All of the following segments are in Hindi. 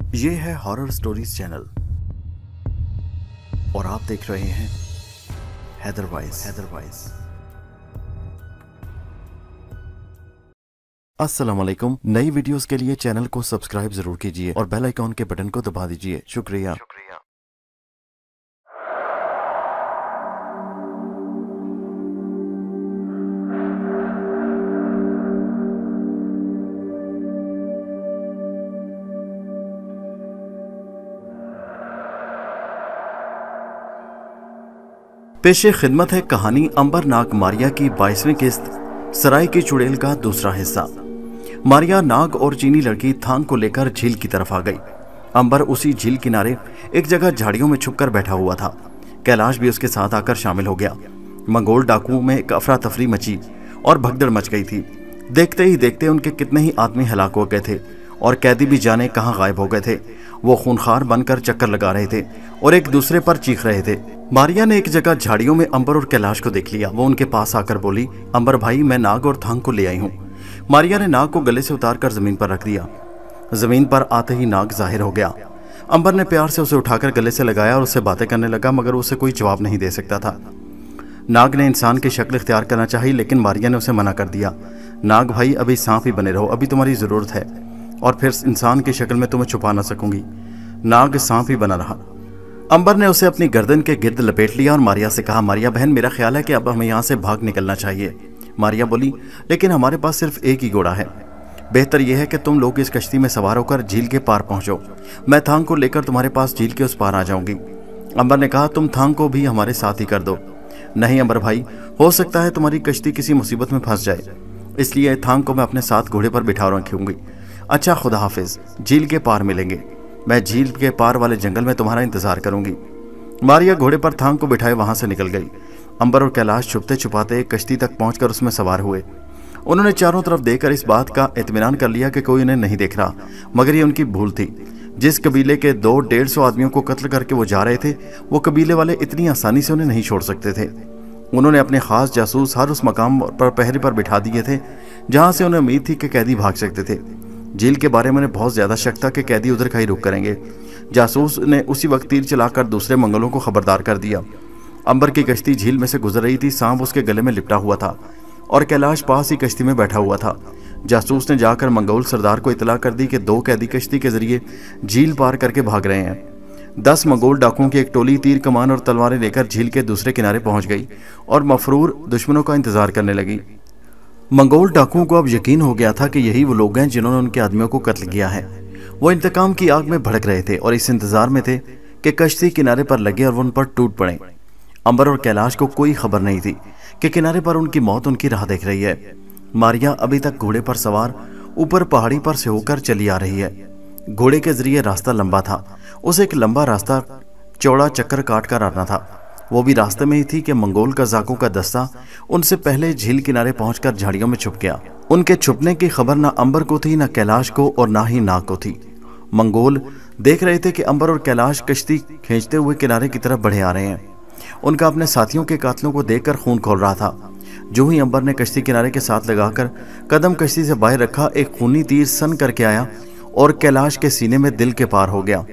ये है हॉरर स्टोरीज चैनल और आप देख रहे हैं हैदरवाइज। अस्सलाम वालेकुम। नई वीडियोस के लिए चैनल को सब्सक्राइब जरूर कीजिए और बेल आइकॉन के बटन को दबा दीजिए। शुक्रिया। पेशे खिदमत है कहानी अंबर नाग मारिया की 22वीं किस्त सराय की चुड़ैल का दूसरा हिस्सा। मारिया नाग और चीनी लड़की थांग को लेकर झील की तरफ आ गई। अंबर उसी झील किनारे एक जगह झाड़ियों में छुपकर बैठा हुआ था। कैलाश भी उसके साथ आकर शामिल हो गया। मंगोल डाकुओं में एक अफरा तफरी मची और भगदड़ मच गई थी। देखते ही देखते उनके कितने ही आदमी हलाक हो गए थे और कैदी भी जाने कहां गायब हो गए थे। वो खूनखार बनकर चक्कर लगा रहे थे और एक दूसरे पर चीख रहे थे। मारिया ने एक जगह झाड़ियों में अंबर और कैलाश को देख लिया। वो उनके पास आकर बोली, अंबर भाई, मैं नाग और थांग को ले आई हूँ। मारिया ने नाग को गले से उतारकर जमीन पर रख दिया। जमीन पर आते ही नाग जाहिर हो गया। अंबर ने प्यार से उसे उठाकर गले से लगाया और उससे बातें करने लगा, मगर उसे कोई जवाब नहीं दे सकता था। नाग ने इंसान की शक्ल इख्तियार करना चाही, लेकिन मारिया ने उसे मना कर दिया। नाग भाई, अभी सांप ही बने रहो, अभी तुम्हारी जरूरत है और फिर इंसान की शक्ल में तुम्हें छुपा ना सकूंगी। नाग सांप ही बना रहा। अंबर ने उसे अपनी गर्दन के गिर्द लपेट लिया और मारिया से कहा, मारिया बहन, मेरा ख्याल है कि अब हमें यहाँ से भाग निकलना चाहिए। मारिया बोली, लेकिन हमारे पास सिर्फ एक ही घोड़ा है। बेहतर यह है कि तुम लोग इस कश्ती में सवार होकर झील के पार पहुंचो। मैं थांग को लेकर तुम्हारे पास झील के उस पार आ जाऊंगी। अंबर ने कहा, तुम थांग को भी हमारे साथ ही कर दो। नहीं अंबर भाई, हो सकता है तुम्हारी कश्ती किसी मुसीबत में फंस जाए, इसलिए थांग को मैं अपने साथ घोड़े पर बिठा रखूंगी। अच्छा, खुदा हाफिज, झील के पार मिलेंगे। मैं झील के पार वाले जंगल में तुम्हारा इंतजार करूंगी। मारिया घोड़े पर थांग को बिठाए वहां से निकल गई। अंबर और कैलाश छुपते छुपाते एक कश्ती तक पहुंचकर उसमें सवार हुए। उन्होंने चारों तरफ देखकर इस बात का इत्मीनान कर लिया कि कोई उन्हें नहीं देख रहा, मगर ये उनकी भूल थी। जिस कबीले के 200-150 आदमियों को कत्ल करके वो जा रहे थे, वो कबीले वाले इतनी आसानी से उन्हें नहीं छोड़ सकते थे। उन्होंने अपने खास जासूस हर उस मकाम पर पहरे पर बिठा दिए थे जहां से उन्हें उम्मीद थी कि कैदी भाग सकते थे। झील के बारे में उन्हें बहुत ज्यादा शक था कि कैदी उधर का ही रुख करेंगे। जासूस ने उसी वक्त तीर चलाकर दूसरे मंगलों को खबरदार कर दिया। अंबर की कश्ती झील में से गुजर रही थी। सांप उसके गले में लिपटा हुआ था और कैलाश पास ही कश्ती में बैठा हुआ था। जासूस ने जाकर मंगोल सरदार को इतला कर दी कि 2 कैदी कश्ती के जरिए झील पार करके भाग रहे हैं। 10 मंगोल डाकुओं की एक टोली तीर कमान और तलवारें लेकर झील के दूसरे किनारे पहुंच गई और मफरूर दुश्मनों का इंतजार करने लगी। मंगोल डाकुओं को अब यकीन हो गया था कि यही वो लोग हैं जिन्होंने उनके आदमियों को कत्ल किया है। वो इंतकाम की आग में भड़क रहे थे और इस इंतजार में थे कि कश्ती किनारे पर लगे और वो उन पर टूट पड़े। अंबर और कैलाश को कोई खबर नहीं थी कि किनारे पर उनकी मौत उनकी राह देख रही है। मारिया अभी तक घोड़े पर सवार ऊपर पहाड़ी पर से होकर चली आ रही है। घोड़े के जरिए रास्ता लंबा था। उसे एक लंबा रास्ता चौड़ा चक्कर काट कर आना था। वो भी रास्ते में ही थी कि मंगोल कज़ाकों का दस्ता उनसे पहले झील किनारे पहुंचकर झाड़ियों में छुप गया। उनके छुपने की खबर ना अंबर को थी, ना कैलाश को और ना ही नाग को थी। मंगोल देख रहे थे कि अंबर और कैलाश कश्ती खींचते हुए किनारे की तरफ बढ़े आ रहे हैं। उनका अपने साथियों के कातलों को देखकर खून खौल रहा था। जो ही अंबर ने कश्ती किनारे के साथ लगाकर कदम कश्ती से बाहर रखा, एक खूनी तीर सन करके आया और कैलाश के सीने में दिल के पार हो गया।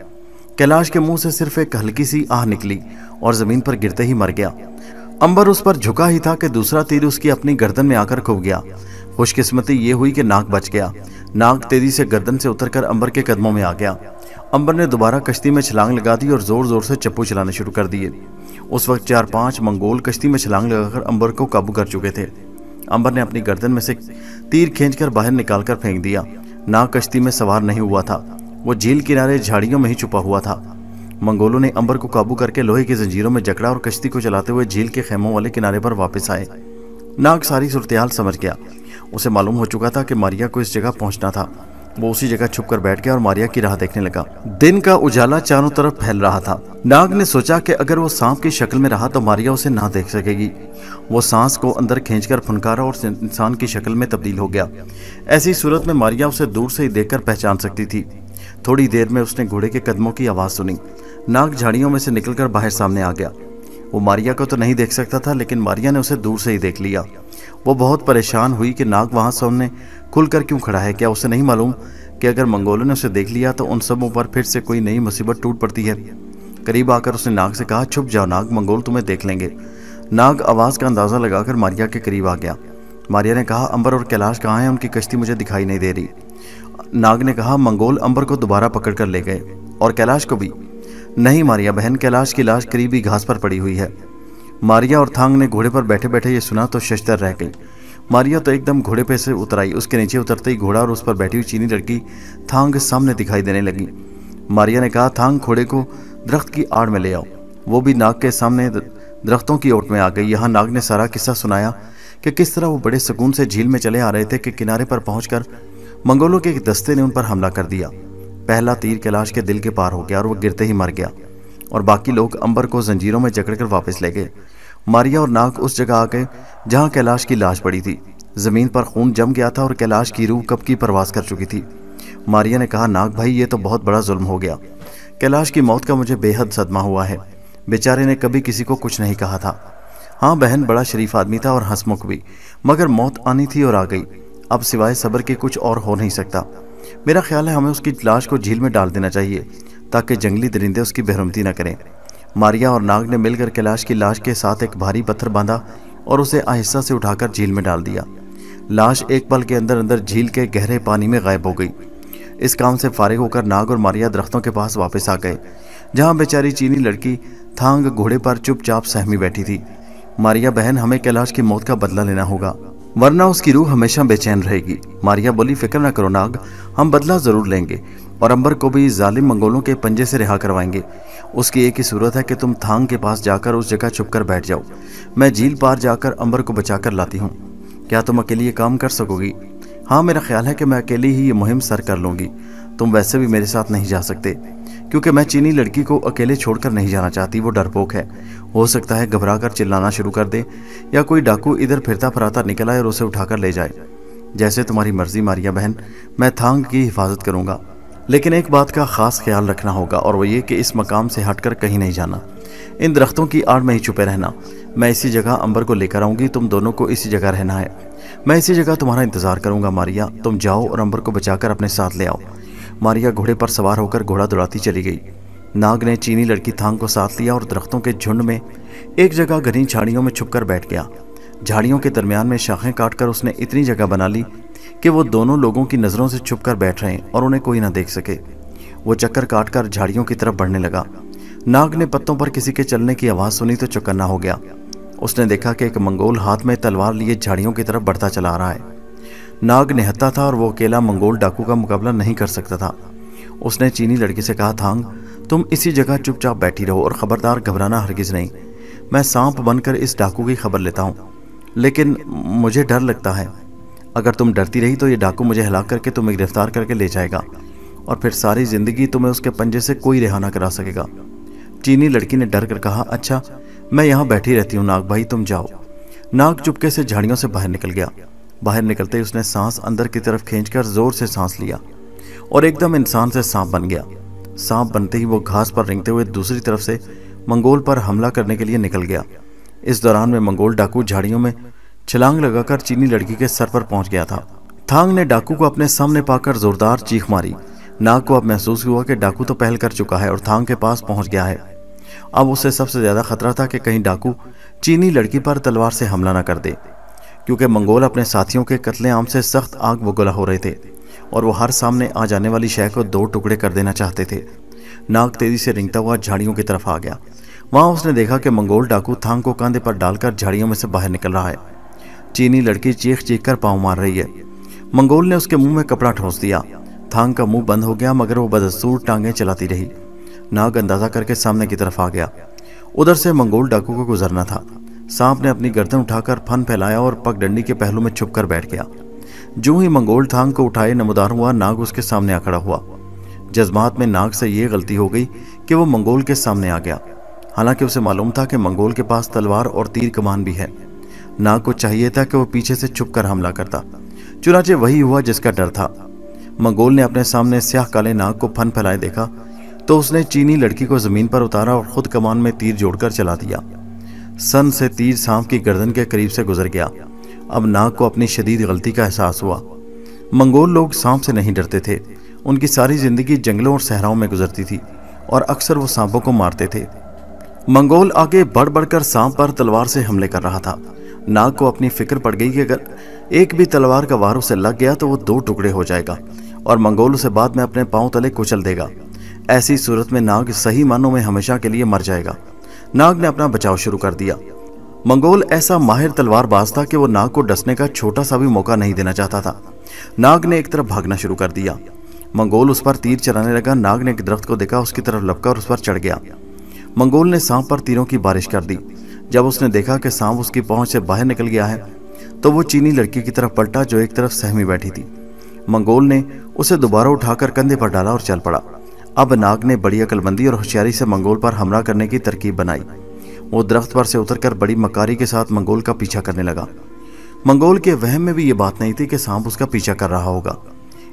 कैलाश के मुंह से सिर्फ एक हल्की सी आह निकली और जमीन पर गिरते ही मर गया। अंबर उस पर झुका ही था कि दूसरा तीर उसकी अपनी गर्दन में आकर खुब गया। खुशकिस्मती ये हुई कि नाग बच गया। नाग तेजी से गर्दन से उतरकर अंबर के कदमों में आ गया। अंबर ने दोबारा कश्ती में छलांग लगा दी और जोर जोर से चप्पू चलाने शुरू कर दिए। उस वक्त 4-5 मंगोल कश्ती में छलांग लगाकर अंबर को काबू कर चुके थे। अंबर ने अपनी गर्दन में से तीर खींचकर बाहर निकालकर फेंक दिया। नाग कश्ती में सवार नहीं हुआ था, वो झील किनारे झाड़ियों में ही छुपा हुआ था। मंगोलों ने अंबर को काबू करके लोहे की जंजीरों में जकड़ा और कश्ती को चलाते हुए झील के खेमों वाले किनारे पर वापस आए। नाग सारी सूरत-ए-हाल समझ गया। उसे मालूम हो चुका था कि मारिया को इस जगह पहुंचना था। वो उसी जगह छुपकर बैठ गया और मारिया की राह देखने लगा। दिन का उजाला चारों तरफ फैल रहा था। नाग ने सोचा कि अगर वो सांप की शक्ल में रहा तो मारिया उसे ना देख सकेगी। वो सांस को अंदर खींचकर फुनकारा और इंसान की शक्ल में तब्दील हो गया। ऐसी सूरत में मारिया उसे दूर से ही देखकर पहचान सकती थी। थोड़ी देर में उसने घोड़े के कदमों की आवाज सुनी। नाग झाड़ियों में से निकलकर बाहर सामने आ गया। वो मारिया को तो नहीं देख सकता था, लेकिन मारिया ने उसे दूर से ही देख लिया। वो बहुत परेशान हुई कि नाग वहां सामने खुलकर क्यों खड़ा है। क्या उसे नहीं मालूम कि अगर मंगोलों ने उसे देख लिया तो उन सबों पर फिर से कोई नई मुसीबत टूट पड़ती है। करीब आकर उसने नाग से कहा, छुप जाओ नाग, मंगोल तुम्हें देख लेंगे। नाग आवाज का अंदाजा लगाकर मारिया के करीब आ गया। मारिया ने कहा, अंबर और कैलाश कहाँ हैं? उनकी कश्ती मुझे दिखाई नहीं दे रही। नाग ने कहा, मंगोल अंबर को दोबारा पकड़ कर ले गए। और कैलाश को भी? नहीं मारिया बहन, कैलाश की लाश करीबी घास पर पड़ी हुई है। मारिया और थांग ने घोड़े पर बैठे बैठे ये सुना तो शशदर रह गई। मारिया तो एकदम घोड़े पे से उतर आई। उसके नीचे उतरते ही घोड़ा और उस पर बैठी हुई चीनी लड़की थांग सामने दिखाई देने लगी। मारिया ने कहा, थांग घोड़े को दरख्त की आड़ में ले आओ। वो भी नाग के सामने दरख्तों की ओट में आ गई। यहाँ नाग ने सारा किस्सा सुनाया कि किस तरह वो बड़े सुकून से झील में चले आ रहे थे कि किनारे पर पहुंचकर मंगोलों के एक दस्ते ने उन पर हमला कर दिया। पहला तीर कैलाश के दिल के पार हो गया और वो गिरते ही मर गया और बाकी लोग अंबर को जंजीरों में जकड़कर वापस ले गए। मारिया और नाग उस जगह आ गए जहां कैलाश की लाश पड़ी थी। जमीन पर खून जम गया था और कैलाश की रूह कब की परवास कर चुकी थी। मारिया ने कहा, नाग भाई ये तो बहुत बड़ा जुल्म हो गया। कैलाश की मौत का मुझे बेहद सदमा हुआ है। बेचारे ने कभी किसी को कुछ नहीं कहा था। हाँ बहन, बड़ा शरीफ आदमी था और हंसमुख भी, मगर मौत आनी थी और आ गई। अब सिवाय सब्र के कुछ और हो नहीं सकता। मेरा ख्याल है हमें उसकी लाश को झील में डाल देना चाहिए ताकि जंगली दरिंदे उसकी बेरहमती न करें। मारिया और नाग ने मिलकर कैलाश की लाश के साथ एक भारी पत्थर बांधा और उसे आहिस्ता से उठाकर झील में डाल दिया। लाश एक पल के अंदर अंदर झील के गहरे पानी में गायब हो गई। इस काम से फारिग होकर नाग और मारिया दरख्तों के पास वापस आ गए जहां बेचारी चीनी लड़की थांग घोड़े पर चुपचाप सहमी बैठी थी। मारिया बहन, हमें कैलाश की मौत का बदला लेना होगा वरना उसकी रूह हमेशा बेचैन रहेगी। मारिया बोली, फिक्र न करो नाग, हम बदला जरूर लेंगे और अंबर को भी जालिम मंगोलों के पंजे से रिहा करवाएंगे। उसकी एक ही सूरत है कि तुम थांग के पास जाकर उस जगह छुपकर बैठ जाओ। मैं झील पार जाकर अंबर को बचाकर लाती हूँ। क्या तुम अकेली ये काम कर सकोगी? हाँ, मेरा ख्याल है कि मैं अकेली ही ये मुहिम सर कर लूँगी। तुम वैसे भी मेरे साथ नहीं जा सकते क्योंकि मैं चीनी लड़की को अकेले छोड़कर नहीं जाना चाहती। वो डरपोक है। हो सकता है घबरा कर चिल्लाना शुरू कर दे या कोई डाकू इधर फिरता फराता निकल आए और उसे उठाकर ले जाए। जैसे तुम्हारी मर्जी मारिया बहन, मैं थांग की हिफाजत करूँगा, लेकिन एक बात का खास ख्याल रखना होगा और वो ये कि इस मकाम से हटकर कहीं नहीं जाना। इन दरख्तों की आड़ में ही छुपे रहना। मैं इसी जगह अंबर को लेकर आऊँगी। तुम दोनों को इसी जगह रहना है। मैं इसी जगह तुम्हारा इंतजार करूँगा। मारिया, तुम जाओ और अंबर को बचाकर अपने साथ ले आओ। मारिया घोड़े पर सवार होकर घोड़ा दौड़ाती चली गई। नाग ने चीनी लड़की थांग को साथ लिया और दरख्तों के झुंड में एक जगह घनी झाड़ियों में छुपकर बैठ गया। झाड़ियों के दरमियान में शाखें काटकर उसने इतनी जगह बना ली कि वो दोनों लोगों की नज़रों से छुपकर बैठ रहे और उन्हें कोई ना देख सके। वो चक्कर काटकर झाड़ियों की तरफ बढ़ने लगा। नाग ने पत्तों पर किसी के चलने की आवाज़ सुनी तो चौकन्ना हो गया। उसने देखा कि एक मंगोल हाथ में तलवार लिए झाड़ियों की तरफ बढ़ता चला आ रहा है। नाग निहत्था था और वो अकेला मंगोल डाकू का मुकाबला नहीं कर सकता था। उसने चीनी लड़की से कहा, थांग तुम इसी जगह चुपचाप बैठी रहो और खबरदार घबराना हरगिज नहीं। मैं सांप बनकर इस डाकू की खबर लेता हूँ, लेकिन मुझे डर लगता है। अगर तुम डरती रही तो ये डाकू मुझे हिला करके तुम्हें गिरफ्तार करके ले जाएगा और फिर सारी जिंदगी तुम्हें उसके पंजे से कोई रिहा ना करा सकेगा। चीनी लड़की ने डर कर कहा, अच्छा मैं यहाँ बैठी रहती हूँ नाग भाई, तुम जाओ। नाग चुपके से झाड़ियों से बाहर निकल गया। बाहर निकलते ही उसने सांस अंदर की तरफ खींचकर जोर से सांस लिया और एकदम इंसान से सांप बन गया। सांप बनते ही वो घास पर रेंगते हुए दूसरी तरफ से मंगोल पर हमला करने के लिए निकल गया। इस दौरान में मंगोल डाकू झाड़ियों में छलांग लगाकर चीनी लड़की के सर पर पहुंच गया था। थांग ने डाकू को अपने सामने पाकर जोरदार चीख मारी। नाग को अब महसूस हुआ कि डाकू तो पहल कर चुका है और थांग के पास पहुंच गया है। अब उसे सबसे ज्यादा खतरा था कि कहीं डाकू चीनी लड़की पर तलवार से हमला न कर दे, क्योंकि मंगोल अपने साथियों के कत्लेआम से सख्त आग बगुला हो रहे थे और वो हर सामने आ जाने वाली शय को दो टुकड़े कर देना चाहते थे। नाग तेजी से रेंगता हुआ झाड़ियों की तरफ आ गया। वहां उसने देखा कि मंगोल डाकू थांग को कंधे पर डालकर झाड़ियों में से बाहर निकल रहा है। चीनी लड़की चीख चीख कर पाँव मार रही है। मंगोल ने उसके मुंह में कपड़ा ठोंस दिया। थांग का मुंह बंद हो गया, मगर वो बदस्तूर टांगें चलाती रही। नाग अंदाजा करके सामने की तरफ आ गया। उधर से मंगोल डाकू को गुजरना था। सांप ने अपनी गर्दन उठाकर फन फैलाया और पगडंडी के पहलू में छुपकर बैठ गया। जो ही मंगोल थांग को उठाए नमदार हुआ, नाग उसके सामने आ खड़ा हुआ। जज्बात में नाग से यह गलती हो गई कि वो मंगोल के सामने आ गया, हालांकि उसे मालूम था कि मंगोल के पास तलवार और तीर कमान भी है। नाग को चाहिए था कि वो पीछे से छुपकर हमला करता, चुनाचे वही हुआ जिसका डर था। मंगोल ने अपने सामने स्याह काले नाग को फन फैलाए देखा तो उसने चीनी लड़की को जमीन पर उतारा और खुद कमान में तीर जोड़कर चला दिया। सन से तीर सांप की गर्दन के करीब से गुजर गया। अब नाग को अपनी शदीद गलती का एहसास हुआ। मंगोल लोग सांप से नहीं डरते थे। उनकी सारी जिंदगी जंगलों और सहराओं में गुजरती थी और अक्सर वो सांपों को मारते थे। मंगोल आगे बढ़ बढ़कर सांप पर तलवार से हमले कर रहा था। नाग को अपनी फिक्र पड़ गई कि अगर एक भी तलवार का वार उसे लग गया तो वो 2 टुकड़े हो जाएगा और मंगोल उसे बाद में अपने पांव तले कुचल देगा। ऐसी सूरत में नाग सही मानों में हमेशा के लिए मर जाएगा। नाग ने अपना बचाव शुरू कर दिया। मंगोल ऐसा माहिर तलवारबाज था कि वो नाग को डसने का छोटा सा भी मौका नहीं देना चाहता था। नाग ने एक तरफ भागना शुरू कर दिया। मंगोल उस पर तीर चलाने लगा। नाग ने एक दरख्त को देखा, उसकी तरफ लपका और उस पर चढ़ गया। मंगोल ने सांप पर तीरों की बारिश कर दी। जब उसने देखा कि सांप उसकी पहुंच से बाहर निकल गया है तो वो चीनी लड़की की तरफ पलटा जो एक तरफ सहमी बैठी थी। मंगोल ने उसे दोबारा उठाकर कंधे पर डाला और चल पड़ा। अब नाग ने बड़ी अकलमंदी और होशियारी से मंगोल पर हमला करने की तरकीब बनाई। वो दरख्त पर से उतरकर बड़ी मकारी के साथ मंगोल का पीछा करने लगा। मंगोल के वहम में भी ये बात नहीं थी कि सांप उसका पीछा कर रहा होगा,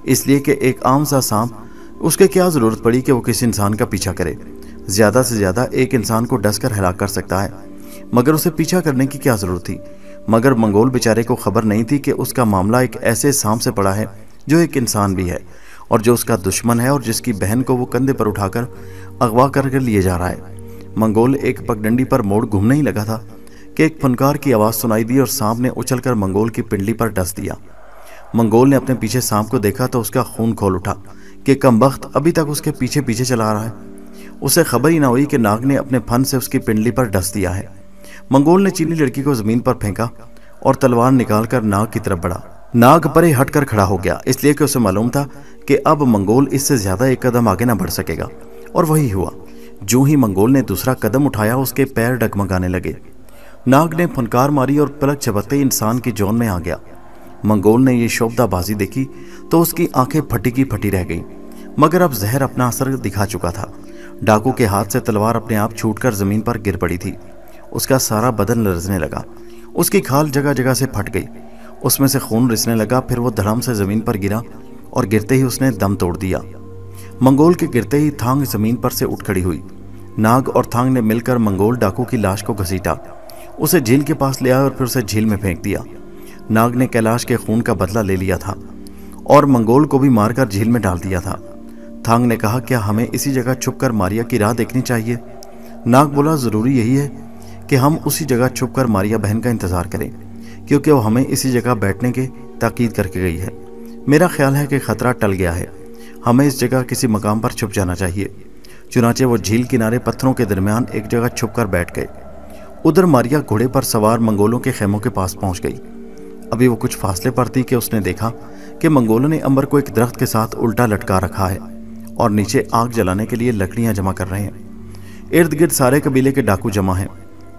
इसलिए कि एक आम सा सांप, उसके क्या जरूरत पड़ी कि वो किसी इंसान का पीछा करे। ज्यादा से ज्यादा एक इंसान को डसकर हलाक कर सकता है, मगर उसे पीछा करने की क्या जरूरत थी। मगर मंगोल बेचारे को खबर नहीं थी कि उसका मामला एक ऐसे सांप से पड़ा है जो एक इंसान भी है और जो उसका दुश्मन है और जिसकी बहन को वो कंधे पर उठाकर अगवा करके लिए जा रहा है। मंगोल एक पगडंडी पर मोड़ घूमने ही लगा था कि एक फनकार की आवाज़ सुनाई दी और सांप ने उछलकर मंगोल की पिंडली पर डस दिया। मंगोल ने अपने पीछे सांप को देखा तो उसका खून खोल उठा कि कमबख्त अभी तक उसके पीछे पीछे चला आ रहा है। उसे खबर ही ना हुई कि नाग ने अपने फन से उसकी पिंडली पर डस दिया है। मंगोल ने चीनी लड़की को जमीन पर फेंका और तलवार निकालकर नाग की तरफ बढ़ा। नाग परे हटकर खड़ा हो गया, इसलिए कि उसे मालूम था कि अब मंगोल इससे ज्यादा एक कदम आगे ना बढ़ सकेगा। और वही हुआ। जो ही मंगोल ने दूसरा कदम उठाया उसके पैर डगमगाने लगे। नाग ने फनकार मारी और पलक झपकते इंसान की जौन में आ गया। मंगोल ने ये शोभदाबाजी देखी तो उसकी आंखें फटी की फटी रह गईं, मगर अब जहर अपना असर दिखा चुका था। डाकू के हाथ से तलवार अपने आप छूटकर जमीन पर गिर पड़ी थी। उसका सारा बदन लरजने लगा। उसकी खाल जगह जगह से फट गई, उसमें से खून रिसने लगा। फिर वो धड़ाम से जमीन पर गिरा और गिरते ही उसने दम तोड़ दिया। मंगोल के गिरते ही थांग जमीन पर से उठ खड़ी हुई। नाग और थांग ने मिलकर मंगोल डाकू की लाश को घसीटा, उसे झील के पास ले आया और फिर उसे झील में फेंक दिया। नाग ने कैलाश के खून का बदला ले लिया था और मंगोल को भी मारकर झील में डाल दिया था। थांग ने कहा, क्या हमें इसी जगह छुपकर मारिया की राह देखनी चाहिए? नाग बोला, जरूरी यही है कि हम उसी जगह छुपकर मारिया बहन का इंतजार करें, क्योंकि वो हमें इसी जगह बैठने की ताकीद करके गई है। मेरा ख्याल है कि खतरा टल गया है, हमें इस जगह किसी मकाम पर छुप जाना चाहिए। चुनाचे वो झील किनारे पत्थरों के दरमियान एक जगह छुपकर बैठ गए। उधर मारिया घोड़े पर सवार मंगोलों के खेमों के पास पहुंच गई। अभी वो कुछ फासले पर थी कि उसने देखा कि मंगोलों ने अंबर को एक दरख्त के साथ उल्टा लटका रखा है और नीचे आग जलाने के लिए लकड़ियां जमा कर रहे हैं। इर्द गिर्द सारे कबीले के डाकू जमा हैं।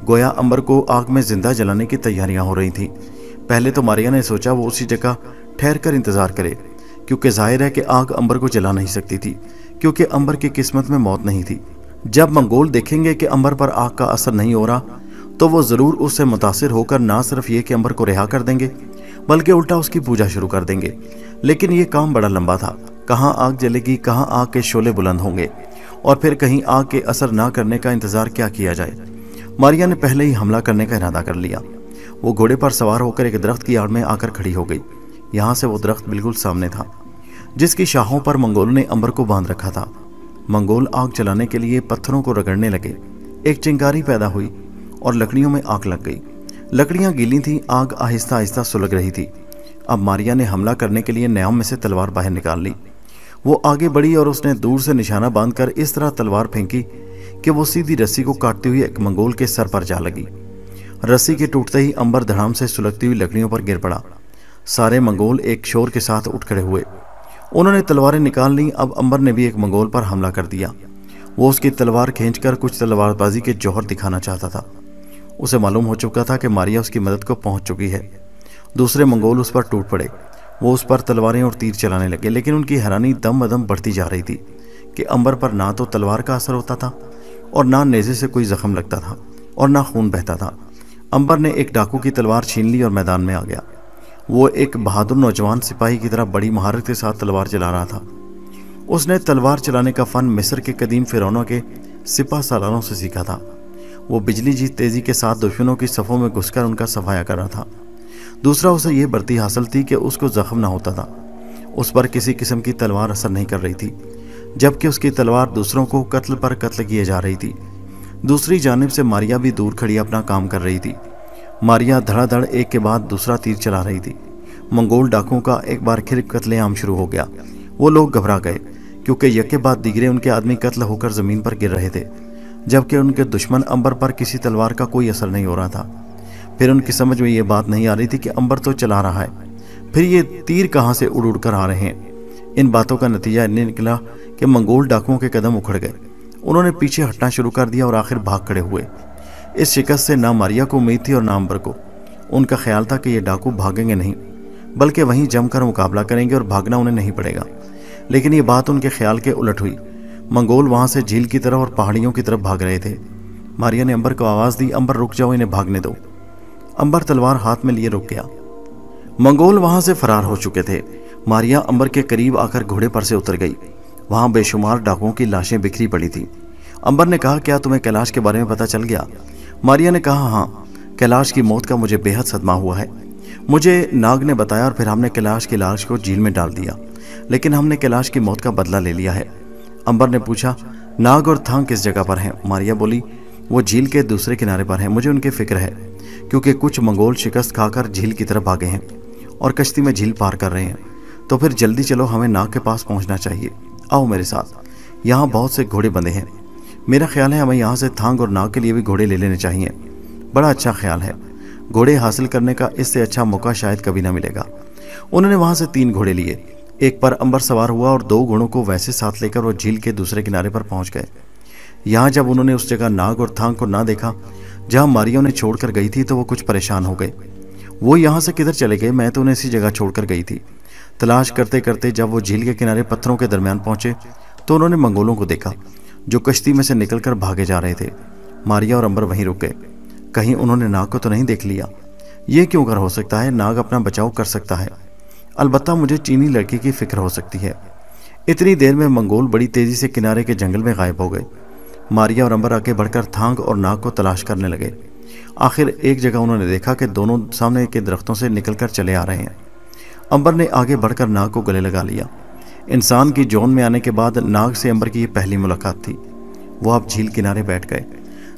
गोया अंबर को आग में जिंदा जलाने की तैयारियां हो रही थी। पहले तो मारिया ने सोचा वो उसी जगह ठहर कर इंतजार करे, क्योंकि जाहिर है कि आग अंबर को जला नहीं सकती थी, क्योंकि अंबर की किस्मत में मौत नहीं थी। जब मंगोल देखेंगे कि अंबर पर आग का असर नहीं हो रहा तो वो जरूर उससे मुतासिर होकर ना सिर्फ ये कि अंबर को रिहा कर देंगे बल्कि उल्टा उसकी पूजा शुरू कर देंगे। लेकिन ये काम बड़ा लंबा था। कहाँ आग जलेगी, कहाँ आग के शोले बुलंद होंगे और फिर कहीं आग के असर ना करने का इंतजार क्या किया जाए। मारिया ने पहले ही हमला करने का इरादा कर लिया। वो घोड़े पर सवार होकर एक दरख्त की आड़ में आकर खड़ी हो गई। यहाँ से वो दरख्त बिल्कुल सामने था, जिसकी शाखों पर मंगोलों ने अंबर को बांध रखा था। मंगोल आग जलाने के लिए पत्थरों को रगड़ने लगे। एक चिंगारी पैदा हुई और लकड़ियों में आग लग गई। लकड़ियां गीली थीं, आग आहिस्ता आहिस्ता सुलग रही थी। अब मारिया ने हमला करने के लिए न्याम में से तलवार बाहर निकाल ली। वो आगे बढ़ी और उसने दूर से निशाना बांधकर इस तरह तलवार फेंकी कि वो सीधी रस्सी को काटती हुई एक मंगोल के सर पर जा लगी। रस्सी के टूटते ही अंबर धड़ाम से सुलगती हुई लकड़ियों पर गिर पड़ा। सारे मंगोल एक शोर के साथ उठ खड़े हुए। उन्होंने तलवारें निकाल ली। अब अंबर ने भी एक मंगोल पर हमला कर दिया। वो उसकी तलवार खींचकर कुछ तलवारबाजी के जौहर दिखाना चाहता था। उसे मालूम हो चुका था कि मारिया उसकी मदद को पहुंच चुकी है। दूसरे मंगोल उस पर टूट पड़े। वो उस पर तलवारें और तीर चलाने लगे, लेकिन उनकी हैरानी दम बदम बढ़ती जा रही थी कि अंबर पर ना तो तलवार का असर होता था और ना नेज़े से कोई जख्म लगता था और ना खून बहता था। अंबर ने एक डाकू की तलवार छीन ली और मैदान में आ गया। वो एक बहादुर नौजवान सिपाही की तरह बड़ी महारत के साथ तलवार चला रहा था। उसने तलवार चलाने का फन मिस्र के कदीम फिरौनों के सिपा सालारों से सीखा था। वो बिजली जी तेजी के साथ दुश्मनों की सफ़ों में घुसकर उनका सफाया कर रहा था। दूसरा, उसे यह बढ़ती हासिल थी कि उसको जख्म ना होता था। उस पर किसी किस्म की तलवार असर नहीं कर रही थी, जबकि उसकी तलवार दूसरों को कत्ल पर कत्ल किए जा रही थी। दूसरी जानिब से मारिया भी दूर खड़ी अपना काम कर रही थी। मारिया धड़ाधड़ एक के बाद दूसरा तीर चला रही थी। मंगोल डाकुओं का एक बार फिर कत्लेआम शुरू हो गया। वो लोग घबरा गए, क्योंकि यके बाद दिगरे उनके आदमी कत्ल होकर जमीन पर गिर रहे थे, जबकि उनके दुश्मन अंबर पर किसी तलवार का कोई असर नहीं हो रहा था। फिर उनकी समझ में ये बात नहीं आ रही थी कि अंबर तो चला रहा है, फिर ये तीर कहाँ से उड़ उड़ कर आ रहे हैं। इन बातों का नतीजा इन्हें निकला कि मंगोल डाकुओं के कदम उखड़ गए। उन्होंने पीछे हटना शुरू कर दिया और आखिर भाग खड़े हुए। इस शिकस्त से ना मारिया को उम्मीद थी और ना अंबर को। उनका ख्याल था कि ये डाकू भागेंगे नहीं, बल्कि वहीं जमकर मुकाबला करेंगे और भागना उन्हें नहीं पड़ेगा। लेकिन ये बात उनके ख्याल के उलट हुई। मंगोल वहां से झील की तरफ और पहाड़ियों की तरफ भाग रहे थे। मारिया ने अंबर को आवाज दी, अंबर रुक जाओ, इन्हें भागने दो। अंबर तलवार हाथ में लिए रुक गया। मंगोल वहां से फरार हो चुके थे। मारिया अंबर के करीब आकर घोड़े पर से उतर गई। वहां बेशुमार डाकुओं की लाशें बिखरी पड़ी थी। अंबर ने कहा, क्या तुम्हें कैलाश के बारे में पता चल गया? मारिया ने कहा, हाँ, कैलाश की मौत का मुझे बेहद सदमा हुआ है। मुझे नाग ने बताया और फिर हमने कैलाश की लाश को झील में डाल दिया, लेकिन हमने कैलाश की मौत का बदला ले लिया है। अंबर ने पूछा, नाग और थांग किस जगह पर हैं? मारिया बोली, वो झील के दूसरे किनारे पर हैं। मुझे उनकी फिक्र है, क्योंकि कुछ मंगोल शिकस्त खाकर झील की तरफ भागे हैं और कश्ती में झील पार कर रहे हैं। तो फिर जल्दी चलो, हमें नाग के पास पहुंचना चाहिए। आओ मेरे साथ, यहाँ बहुत से घोड़े बंधे हैं। मेरा ख्याल है हमें यहाँ से थांग और नाग के लिए भी घोड़े ले लेने चाहिए। बड़ा अच्छा ख्याल है। घोड़े हासिल करने का इससे अच्छा मौका शायद कभी ना मिलेगा। उन्होंने वहां से 3 घोड़े लिए। एक पर अंबर सवार हुआ और 2 घोड़ों को वैसे साथ लेकर वो झील के दूसरे किनारे पर पहुंच गए। यहाँ जब उन्होंने उस जगह नाग और थांग को ना देखा जहां मारिया ने छोड़कर गई थी, तो वो कुछ परेशान हो गए। वो यहाँ से किधर चले गए? मैं तो उन्हें इसी जगह छोड़कर गई थी। तलाश करते करते जब वो झील के किनारे पत्थरों के दरमियान पहुंचे तो उन्होंने मंगोलों को देखा, जो कश्ती में से निकलकर भागे जा रहे थे। मारिया और अंबर वहीं रुक गए। कहीं उन्होंने नाग को तो नहीं देख लिया? ये क्यों कर हो सकता है? नाग अपना बचाव कर सकता है। अलबत्ता मुझे चीनी लड़की की फिक्र हो सकती है। इतनी देर में मंगोल बड़ी तेजी से किनारे के जंगल में गायब हो गए। मारिया और अंबर आगे बढ़कर थांग और नाग को तलाश करने लगे। आखिर एक जगह उन्होंने देखा कि दोनों सामने के दरख्तों से निकलकर चले आ रहे हैं। अंबर ने आगे बढ़कर नाग को गले लगा लिया। इंसान की जौन में आने के बाद नाग से अंबर की ये पहली मुलाकात थी। वो अब झील किनारे बैठ गए।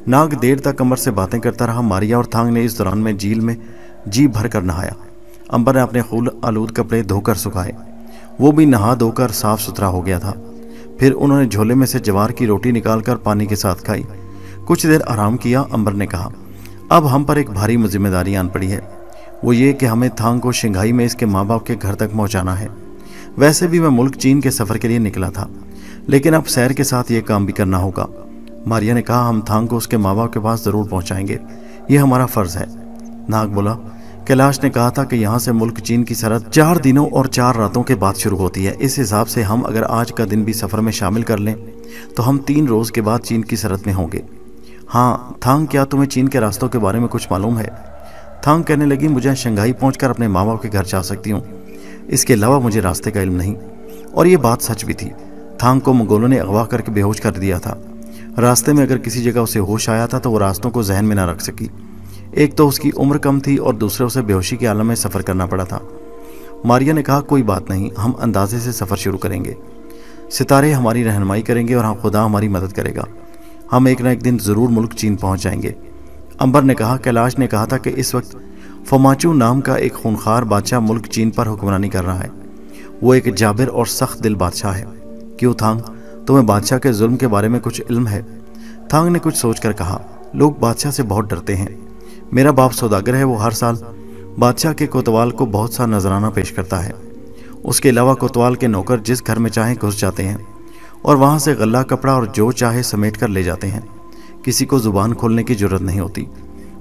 नाग देर तक अंबर से बातें करता रहा। मारिया और थांग ने इस दौरान में झील में जी भर कर नहाया। अंबर ने अपने खून आलूद कपड़े धोकर सुखाए। वो भी नहा धोकर साफ सुथरा हो गया था। फिर उन्होंने झोले में से जवार की रोटी निकालकर पानी के साथ खाई। कुछ देर आराम किया। अंबर ने कहा, अब हम पर एक भारी जिम्मेदारी आन पड़ी है। वो ये कि हमें थांग को शंघाई में इसके माँ बाप के घर तक पहुँचाना है। वैसे भी मैं मुल्क चीन के सफ़र के लिए निकला था, लेकिन अब सैर के साथ ये काम भी करना होगा। मारिया ने कहा, हम थांग को उसके माँ बाप के पास ज़रूर पहुँचाएंगे, ये हमारा फ़र्ज़ है। नाग बोला, कैलाश ने कहा था कि यहाँ से मुल्क चीन की सरहद 4 दिनों और 4 रातों के बाद शुरू होती है। इस हिसाब से हम अगर आज का दिन भी सफ़र में शामिल कर लें तो हम 3 रोज़ के बाद चीन की सरहद में होंगे। हाँ थांग, क्या तुम्हें चीन के रास्तों के बारे में कुछ मालूम है? थांग कहने लगी, मुझे शंघाई पहुंचकर अपने माँ बाप के घर जा सकती हूँ, इसके अलावा मुझे रास्ते का इल्म नहीं। और ये बात सच भी थी। थांग को मंगोलों ने अगवा करके बेहोश कर दिया था। रास्ते में अगर किसी जगह उसे होश आया था तो वो रास्तों को जहन में ना रख सकी। एक तो उसकी उम्र कम थी और दूसरे उसे बेहोशी के आलम में सफ़र करना पड़ा था। मारिया ने कहा, कोई बात नहीं, हम अंदाजे से सफ़र शुरू करेंगे। सितारे हमारी रहनुमाई करेंगे और हाँ, खुदा हमारी मदद करेगा। हम एक न एक दिन ज़रूर मुल्क चीन पहुँच जाएंगे। अंबर ने कहा, कैलाश ने कहा था कि इस वक्त फमाचू नाम का एक खूनखार बादशाह मुल्क चीन पर हुक्मरानी कर रहा है। वो एक जाबिर और सख्त दिल बादशाह है। क्यों थांग, तुम्हें बादशाह के जुल्म के बारे में कुछ इल्म है? थांग ने कुछ सोचकर कहा, लोग बादशाह से बहुत डरते हैं। मेरा बाप सौदागर है, वो हर साल बादशाह के कोतवाल को बहुत सा नजराना पेश करता है। उसके अलावा कोतवाल के नौकर जिस घर में चाहे घुस जाते हैं और वहाँ से गला कपड़ा और जो चाहे समेट कर ले जाते हैं। किसी को जुबान खोलने की जरूरत नहीं होती।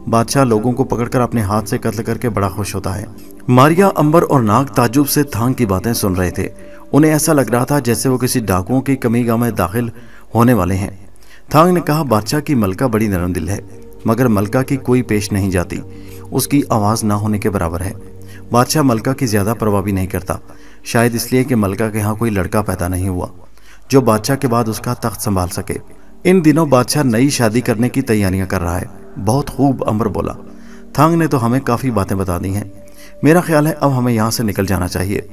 बादशाह लोगों को पकड़कर अपने हाथ से कत्ल करके बड़ा खुश होता है। मारिया, अंबर और नाग ताज्जुब से थांग की बातें सुन रहे थे। उन्हें ऐसा लग रहा था जैसे वो किसी डाकुओं की कमीगाह में दाखिल होने वाले हैं। थांग ने कहा, बादशाह की मलका बड़ी नरम दिल है, मगर मलका की कोई पेश नहीं जाती, उसकी आवाज़ ना होने के बराबर है। बादशाह मलका की ज़्यादा परवाह भी नहीं करता, शायद इसलिए कि मलका के यहाँ कोई लड़का पैदा नहीं हुआ जो बादशाह के बाद उसका तख्त संभाल सके। इन दिनों बादशाह नई शादी करने की तैयारियां कर रहा है। बहुत खूब, अंबर बोला। थांग ने तो हमें काफ़ी बातें बता दी हैं। मेरा ख्याल है अब हमें यहाँ से निकल जाना चाहिए,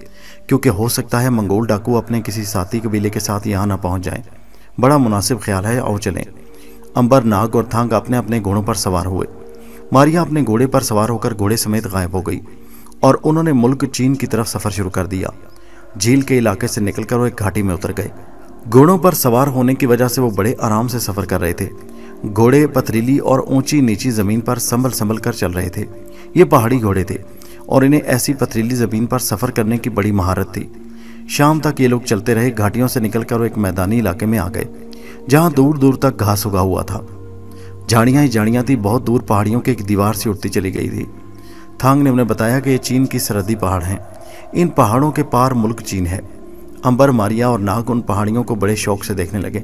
क्योंकि हो सकता है मंगोल डाकू अपने किसी साथी कबीले के साथ यहाँ ना पहुँच जाएं। बड़ा मुनासिब ख्याल है, आओ चलें। अंबर, नाग और थांग अपने अपने घोड़ों पर सवार हुए। मारिया अपने घोड़े पर सवार होकर घोड़े समेत गायब हो गई और उन्होंने मुल्क चीन की तरफ सफर शुरू कर दिया। झील के इलाके से निकलकर वो एक घाटी में उतर गए। घोड़ों पर सवार होने की वजह से वो बड़े आराम से सफर कर रहे थे। घोड़े पथरीली और ऊंची नीची जमीन पर संभल संभल कर चल रहे थे। ये पहाड़ी घोड़े थे और इन्हें ऐसी पथरीली जमीन पर सफर करने की बड़ी महारत थी। शाम तक ये लोग चलते रहे। घाटियों से निकलकर वो एक मैदानी इलाके में आ गए जहां दूर दूर तक घास उगा हुआ था। झाड़ियां ही झाड़ियां थी। बहुत दूर पहाड़ियों की एक दीवार सी उठती चली गई थी। थांग ने उन्हें बताया कि ये चीन की सरहदी पहाड़ हैं। इन पहाड़ों के पार मुल्क चीन है। अंबर, मारिया और नाग उन पहाड़ियों को बड़े शौक से देखने लगे।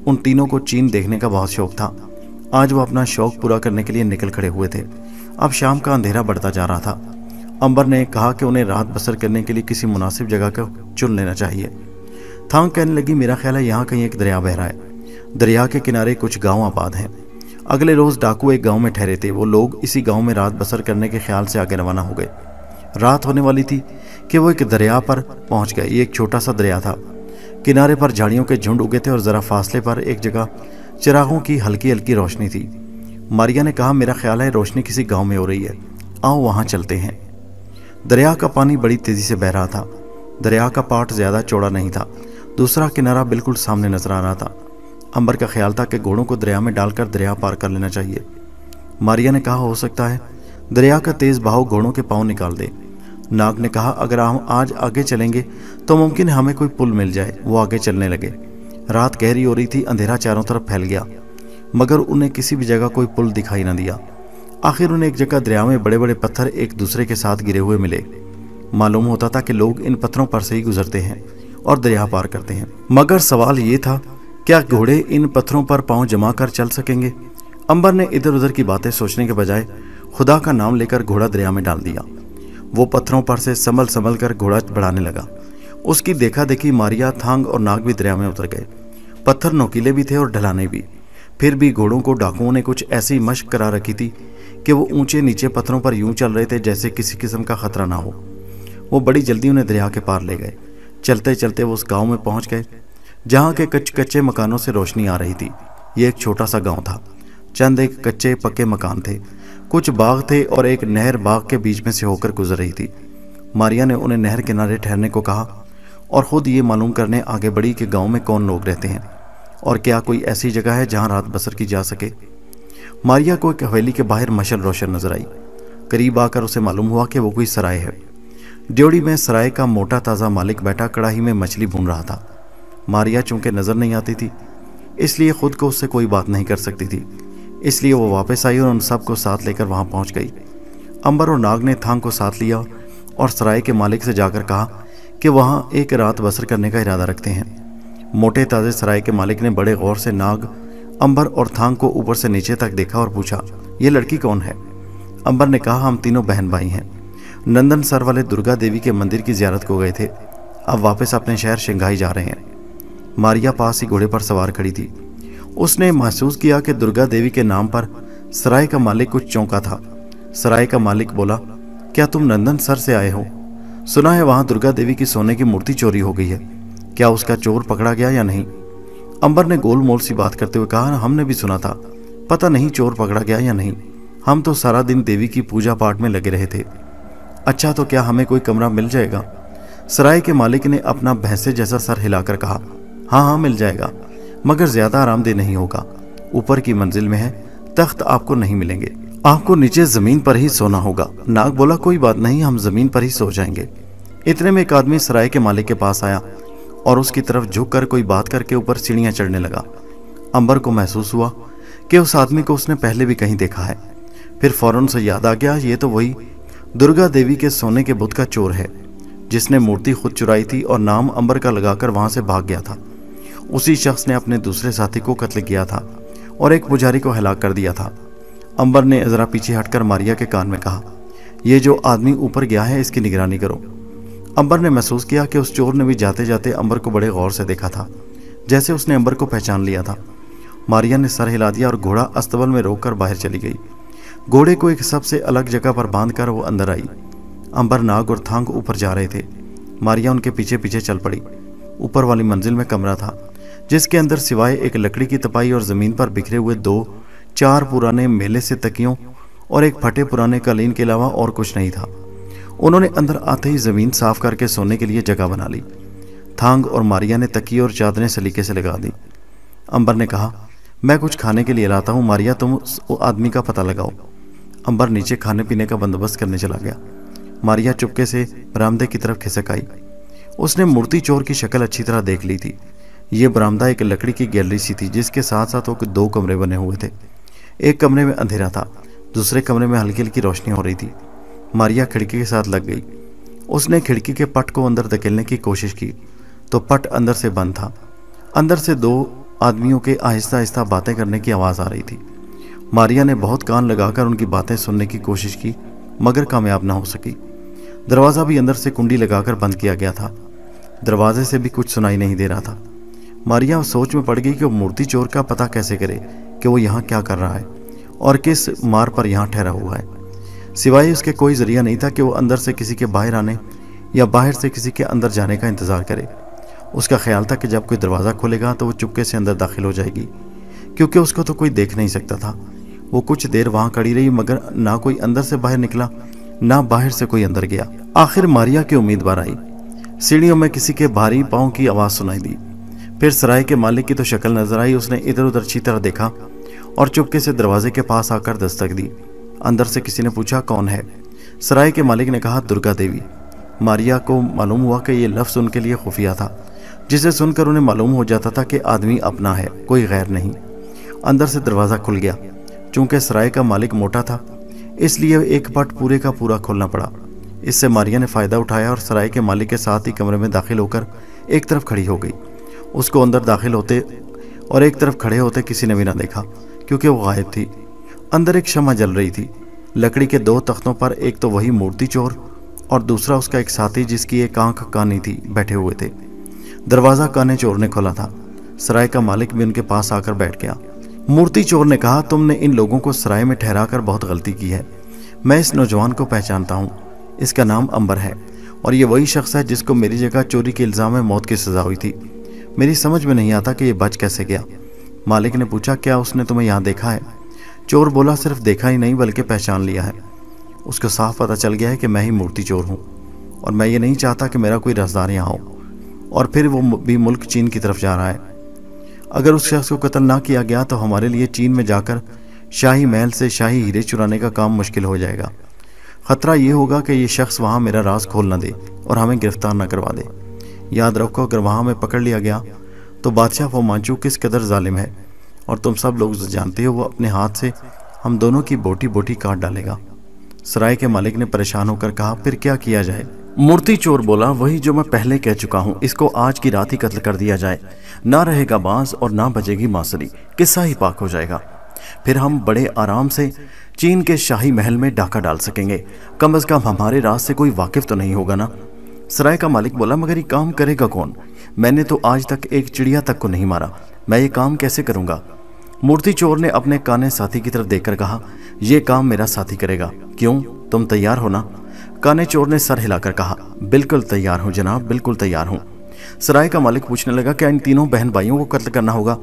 उन तीनों को चीन देखने का बहुत शौक था। आज वो अपना शौक पूरा करने के लिए निकल खड़े हुए थे। अब शाम का अंधेरा बढ़ता जा रहा था। अंबर ने कहा कि उन्हें रात बसर करने के लिए किसी मुनासिब जगह को चुन लेना चाहिए। थांग कहने लगी, मेरा ख्याल है यहाँ कहीं एक दरिया बह रहा है। दरिया के किनारे कुछ गांव आबाद हैं। अगले रोज डाकू एक गांव में ठहरे थे। वो लोग इसी गांव में रात बसर करने के ख्याल से आगे रवाना हो गए। रात होने वाली थी कि वो एक दरिया पर पहुंच गए। ये एक छोटा सा दरिया था। किनारे पर झाड़ियों के झुंड उगे थे और जरा फासले पर एक जगह चिरागों की हल्की हल्की रोशनी थी। मारिया ने कहा, मेरा ख्याल है रोशनी किसी गांव में हो रही है, आओ वहां चलते हैं। दरिया का पानी बड़ी तेजी से बह रहा था। दरिया का पाट ज्यादा चौड़ा नहीं था। दूसरा किनारा बिल्कुल सामने नजर आ रहा था। अंबर का ख्याल था कि घोड़ों को दरिया में डालकर दरिया पार कर लेना चाहिए। मारिया ने कहा, हो सकता है दरिया का तेज बहाव घोड़ों के पांव निकाल दे। नाग ने कहा, अगर हम आज आगे चलेंगे तो मुमकिन है हमें कोई पुल मिल जाए। वो आगे चलने लगे। रात गहरी हो रही थी। अंधेरा चारों तरफ फैल गया, मगर उन्हें किसी भी जगह कोई पुल दिखाई न दिया। आखिर उन्हें एक जगह दरिया में बड़े बड़े पत्थर एक दूसरे के साथ गिरे हुए मिले। मालूम होता था कि लोग इन पत्थरों पर से ही गुजरते हैं और दरिया पार करते हैं। मगर सवाल ये था, क्या घोड़े इन पत्थरों पर पांव जमा कर चल सकेंगे? अंबर ने इधर उधर की बातें सोचने के बजाय खुदा का नाम लेकर घोड़ा दरिया में डाल दिया। वो पत्थरों पर से संभल संभल कर घोड़ा बढ़ाने लगा। उसकी देखा देखी मारिया, थांग और नाग भी दरिया में उतर गए। पत्थर नोकीले भी थे और ढलाने भी। फिर भी घोड़ों को डाकुओं ने कुछ ऐसी मशक करा रखी थी कि वो ऊंचे नीचे पत्थरों पर यूं चल रहे थे जैसे किसी किस्म का खतरा ना हो। वो बड़ी जल्दी उन्हें दरिया के पार ले गए। चलते चलते वो उस गांव में पहुंच गए जहां के कच्चे मकानों से रोशनी आ रही थी। ये एक छोटा सा गांव था। चंद एक कच्चे पक्के मकान थे, कुछ बाग थे और एक नहर बाग के बीच में से होकर गुजर रही थी। मारिया ने उन्हें नहर किनारे ठहरने को कहा और खुद ये मालूम करने आगे बढ़ी कि गांव में कौन लोग रहते हैं और क्या कोई ऐसी जगह है जहां रात बसर की जा सके। मारिया को एक हवेली के बाहर मशल रोशन नजर आई। करीब आकर उसे मालूम हुआ कि वो कोई सराय है। ड्योढ़ी में सराय का मोटा ताज़ा मालिक बैठा कड़ाही में मछली भून रहा था। मारिया चूंकि नजर नहीं आती थी इसलिए खुद को उससे कोई बात नहीं कर सकती थी, इसलिए वो वापस आई और उन सबको साथ लेकर वहां पहुंच गई। अंबर और नाग ने थांग को साथ लिया और सराय के मालिक से जाकर कहा कि वहां एक रात बसर करने का इरादा रखते हैं। मोटे ताजे सराय के मालिक ने बड़े गौर से नाग, अंबर और थांग को ऊपर से नीचे तक देखा और पूछा, ये लड़की कौन है? अंबर ने कहा, हम तीनों बहन भाई हैं। नंदन सर वाले दुर्गा देवी के मंदिर की जियारत को गए थे, अब वापस अपने शहर शंघाई जा रहे हैं। मारिया पास ही घोड़े पर सवार खड़ी थी। उसने महसूस किया कि दुर्गा देवी के नाम पर सराय का मालिक कुछ चौंका था। सराय का मालिक बोला, क्या तुम नंदन सर से आए हो? सुना है वहां दुर्गा देवी की सोने की मूर्ति चोरी हो गई है, क्या उसका चोर पकड़ा गया या नहीं? अंबर ने गोल मोल सी बात करते हुए कहा, हमने भी सुना था, पता नहीं चोर पकड़ा गया या नहीं। हम तो सारा दिन देवी की पूजा पाठ में लगे रहे थे। अच्छा, तो क्या हमें कोई कमरा मिल जाएगा? सराय के मालिक ने अपना भैंसे जैसा सर हिलाकर कहा, हाँ मिल जाएगा, मगर ज्यादा आरामदेह नहीं होगा। ऊपर की मंजिल में है, तख्त आपको नहीं मिलेंगे, आपको नीचे जमीन पर ही सोना होगा। नाग बोला, कोई बात नहीं, हम जमीन पर ही सो जाएंगे। इतने में एक आदमी सराय के मालिक के पास आया और उसकी तरफ झुककर कोई बात करके ऊपर सीढ़ियां चढ़ने लगा। अंबर को महसूस हुआ कि उस आदमी को उसने पहले भी कहीं देखा है। फिर फौरन से याद आ गया, ये तो वही दुर्गा देवी के सोने के बुत का चोर है जिसने मूर्ति खुद चुराई थी और नाम अंबर का लगाकर वहां से भाग गया था। उसी शख्स ने अपने दूसरे साथी को कत्ल किया था और एक पुजारी को हलाक कर दिया था। अंबर ने जरा पीछे हटकर मारिया के कान में कहा, यह जो आदमी ऊपर गया है इसकी निगरानी करो। अंबर ने महसूस किया कि उस चोर ने भी जाते जाते अंबर को बड़े गौर से देखा था, जैसे उसने अंबर को पहचान लिया था। मारिया ने सर हिला दिया और घोड़ा अस्तबल में रोककर बाहर चली गई। घोड़े को एक सबसे अलग जगह पर बांधकर वो अंदर आई। अंबर, नाग और थांग ऊपर जा रहे थे। मारिया उनके पीछे पीछे चल पड़ी। ऊपर वाली मंजिल में कमरा था जिसके अंदर सिवाय एक लकड़ी की तपाई और ज़मीन पर बिखरे हुए 2-4 पुराने मेले से तकियों और एक फटे पुराने कालीन के अलावा और कुछ नहीं था। उन्होंने अंदर आते ही ज़मीन साफ करके सोने के लिए जगह बना ली। थांग और मारिया ने तकिए और चादरें सलीके से लगा दी। अंबर ने कहा, मैं कुछ खाने के लिए लाता हूँ, मारिया तुम उस आदमी का पता लगाओ। अंबर नीचे खाने पीने का बंदोबस्त करने चला गया। मारिया चुपके से बरामदे की तरफ खिसक आई। उसने मूर्ति चोर की शक्ल अच्छी तरह देख ली थी। ये बरामदा एक लकड़ी की गैलरी सी थी जिसके साथ साथ वो 2 कमरे बने हुए थे। एक कमरे में अंधेरा था, दूसरे कमरे में हल्की हल्की रोशनी हो रही थी। मारिया खिड़की के साथ लग गई। उसने खिड़की के पट को अंदर धकेलने की कोशिश की तो पट अंदर से बंद था। अंदर से 2 आदमियों के आहिस्ता आहिस्ता बातें करने की आवाज़ आ रही थी। मारिया ने बहुत कान लगाकर उनकी बातें सुनने की कोशिश की मगर कामयाब ना हो सकी। दरवाज़ा भी अंदर से कुंडी लगाकर बंद किया गया था। दरवाजे से भी कुछ सुनाई नहीं दे रहा था। मारिया सोच में पड़ गई कि वो मूर्ति चोर का पता कैसे करे कि वो यहाँ क्या कर रहा है और किस मार पर यहाँ ठहरा हुआ है। सिवाय उसके कोई जरिया नहीं था कि वो अंदर से किसी के बाहर आने या बाहर से किसी के अंदर जाने का इंतज़ार करे। उसका ख्याल था कि जब कोई दरवाज़ा खोलेगा तो वो चुपके से अंदर दाखिल हो जाएगी, क्योंकि उसको तो कोई देख नहीं सकता था। वो कुछ देर वहाँ खड़ी रही मगर ना कोई अंदर से बाहर निकला ना बाहर से कोई अंदर गया। आखिर मारिया की उम्मीद बार आई। सीढ़ियों में किसी के भारी पाँव की आवाज़ सुनाई दी। फिर सराय के मालिक की तो शक्ल नजर आई। उसने इधर उधर अच्छी तरह देखा और चुपके से दरवाजे के पास आकर दस्तक दी। अंदर से किसी ने पूछा, कौन है? सराय के मालिक ने कहा, दुर्गा देवी। मारिया को मालूम हुआ कि यह लफ्ज़ उनके लिए खुफिया था, जिसे सुनकर उन्हें मालूम हो जाता था कि आदमी अपना है, कोई गैर नहीं। अंदर से दरवाज़ा खुल गया। चूंकि सराय का मालिक मोटा था इसलिए एक पट पूरे का पूरा खोलना पड़ा। इससे मारिया ने फ़ायदा उठाया और सराय के मालिक के साथ ही कमरे में दाखिल होकर एक तरफ खड़ी हो गई। उसको अंदर दाखिल होते और एक तरफ खड़े होते किसी ने भी ना देखा, क्योंकि वो गायब थी। अंदर एक शम्मा जल रही थी। लकड़ी के 2 तख्तों पर एक तो वही मूर्ति चोर और दूसरा उसका एक साथी जिसकी एक आंख कानी थी बैठे हुए थे। दरवाज़ा काने चोर ने खोला था। सराय का मालिक भी उनके पास आकर बैठ गया। मूर्ति चोर ने कहा, तुमने इन लोगों को सराय में ठहरा कर बहुत गलती की है। मैं इस नौजवान को पहचानता हूँ। इसका नाम अंबर है और ये वही शख्स है जिसको मेरी जगह चोरी के इल्ज़ाम में मौत की सज़ा हुई थी। मेरी समझ में नहीं आता कि ये बच कैसे गया। मालिक ने पूछा, क्या उसने तुम्हें यहाँ देखा है? चोर बोला, सिर्फ देखा ही नहीं बल्कि पहचान लिया है। उसको साफ पता चल गया है कि मैं ही मूर्ति चोर हूँ और मैं ये नहीं चाहता कि मेरा कोई रज़दार यहाँ हो। और फिर वो भी मुल्क चीन की तरफ जा रहा है। अगर उस शख्स को कत्ल ना किया गया तो हमारे लिए चीन में जाकर शाही महल से शाही हीरे चुराने का काम मुश्किल हो जाएगा। ख़तरा ये होगा कि ये शख्स वहाँ मेरा राज खोल न दे और हमें गिरफ्तार न करवा दे। याद रखो, अगर वहाँ में पकड़ लिया गया तो बादशाह वो मांचू किस कदर जालिम है और तुम सब लोग जानते हो वो अपने हाथ से हम दोनों की बोटी बोटी काट डालेगा। सराय के मालिक ने परेशान होकर कहा, फिर क्या किया जाए? मूर्ति चोर बोला, वही जो मैं पहले कह चुका हूँ, इसको आज की रात ही कत्ल कर दिया जाए। ना रहेगा बांस और ना बजेगी बांसुरी, किस्सा ही पाक हो जाएगा। फिर हम बड़े आराम से चीन के शाही महल में डाका डाल सकेंगे। कम अज कम हमारे राज से कोई वाकिफ तो नहीं होगा ना। सराय का मालिक बोला, मगर ये काम करेगा कौन? मैंने तो आज तक एक चिड़िया तक को नहीं मारा, मैं ये काम कैसे करूँगा? मूर्ति चोर ने अपने काने साथी की तरफ देखकर कहा, यह काम मेरा साथी करेगा। क्यों, तुम तैयार हो ना? काने चोर ने सर हिलाकर कहा, बिल्कुल तैयार हूँ जनाब, बिल्कुल तैयार हूँ। सराय का मालिक पूछने लगा, क्या इन तीनों बहन भाइयों को कत्ल करना होगा?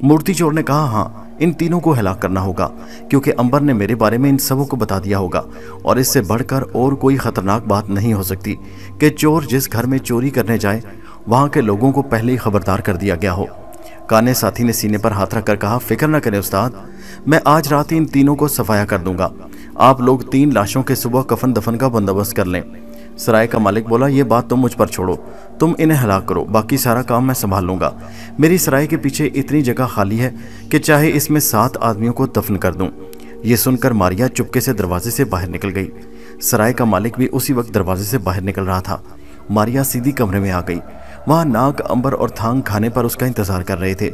मूर्ति चोर ने कहा, हाँ, इन तीनों को हलाक करना होगा, क्योंकि अंबर ने मेरे बारे में इन सबों को बता दिया होगा और इससे बढ़कर और कोई खतरनाक बात नहीं हो सकती कि चोर जिस घर में चोरी करने जाए वहाँ के लोगों को पहले ही खबरदार कर दिया गया हो। काने साथी ने सीने पर हाथ रखकर कहा, फिक्र न करें उस्ताद, मैं आज रात ही इन तीनों को सफाया कर दूंगा। आप लोग 3 लाशों के सुबह कफन दफन का बंदोबस्त कर लें। सराय का मालिक बोला, ये बात तुम मुझ पर छोड़ो, तुम इन्हें हलाक करो, बाकी सारा काम मैं संभाल लूंगा। मेरी सराय के पीछे इतनी जगह खाली है कि चाहे इसमें 7 आदमियों को दफन कर दूं। ये सुनकर मारिया चुपके से दरवाजे से बाहर निकल गई। सराय का मालिक भी उसी वक्त दरवाजे से बाहर निकल रहा था। मारिया सीधी कमरे में आ गई। वहाँ नाग, अंबर और थांग खाने पर उसका इंतजार कर रहे थे।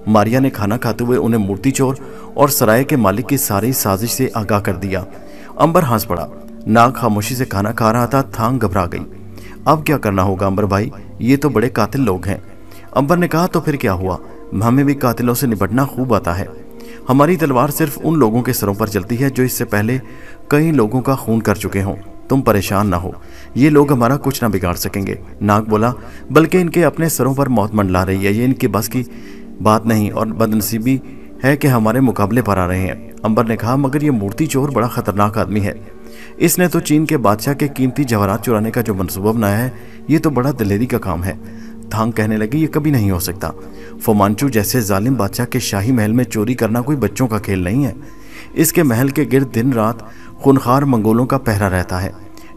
मारिया ने खाना खाते हुए उन्हें मूर्ति चोर और सराय के मालिक की सारी साजिश से आगाह कर दिया। अंबर हंस पड़ा। नाग खामोशी से खाना खा रहा था। थांग घबरा गई। अब क्या करना होगा अंबर भाई, ये तो बड़े कातिल लोग हैं। अंबर ने कहा, तो फिर क्या हुआ, हमें भी कातिलों से निपटना खूब आता है। हमारी तलवार सिर्फ उन लोगों के सरों पर चलती है जो इससे पहले कई लोगों का खून कर चुके हों। तुम परेशान ना हो, ये लोग हमारा कुछ ना बिगाड़ सकेंगे। नाग बोला, बल्कि इनके अपने सरों पर मौत मंडला रही है, ये इनके बस की बात नहीं और बदनसीबी है कि हमारे मुकाबले पर आ रहे हैं। अंबर ने कहा, मगर ये मूर्ति चोर बड़ा खतरनाक आदमी है। इसने तो चीन के बादशाह के कीमती जवाहरात चुराने का जो मंसूबा बनाया है, ये तो बड़ा दिलेरी का काम है। थांग कहने लगी, ये कभी नहीं हो सकता। फुमांचू जैसे जालिम बादशाह के शाही महल में चोरी करना कोई बच्चों का खेल नहीं है। इसके महल के गिर्द दिन रात खूनखार मंगोलों का पहरा रहता है।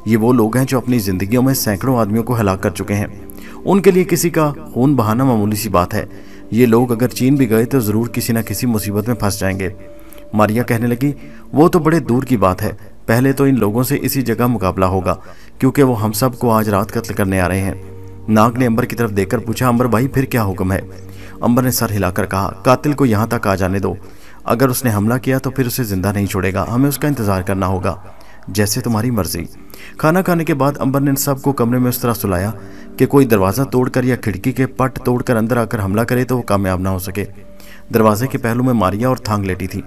ये वो लोग हैं जो अपनी जिंदगियों में सैकड़ों आदमियों को हलाक कर चुके हैं। उनके लिए किसी का खून बहाना मामूली सी बात है। ये लोग अगर चीन भी गए तो जरूर किसी न किसी मुसीबत में फंस जाएंगे। मारिया कहने लगी, वो तो बड़े दूर की बात है, पहले तो इन लोगों से इसी जगह मुकाबला होगा, क्योंकि वो हम सब को आज रात कत्ल करने आ रहे हैं। नाग ने अंबर की तरफ देखकर पूछा, अंबर भाई फिर क्या हुक्म है? अंबर ने सर हिलाकर कहा, कातिल को यहाँ तक आ जाने दो। अगर उसने हमला किया तो फिर उसे जिंदा नहीं छोड़ेगा, हमें उसका इंतजार करना होगा। जैसे तुम्हारी मर्जी। खाना खाने के बाद अंबर ने सबको कमरे में उस तरह सुलाया कि कोई दरवाज़ा तोड़कर या खिड़की के पट तोड़कर अंदर आकर हमला करे तो वो कामयाब ना हो सके। दरवाजे के पहलू में मारिया और थांग लेटी थी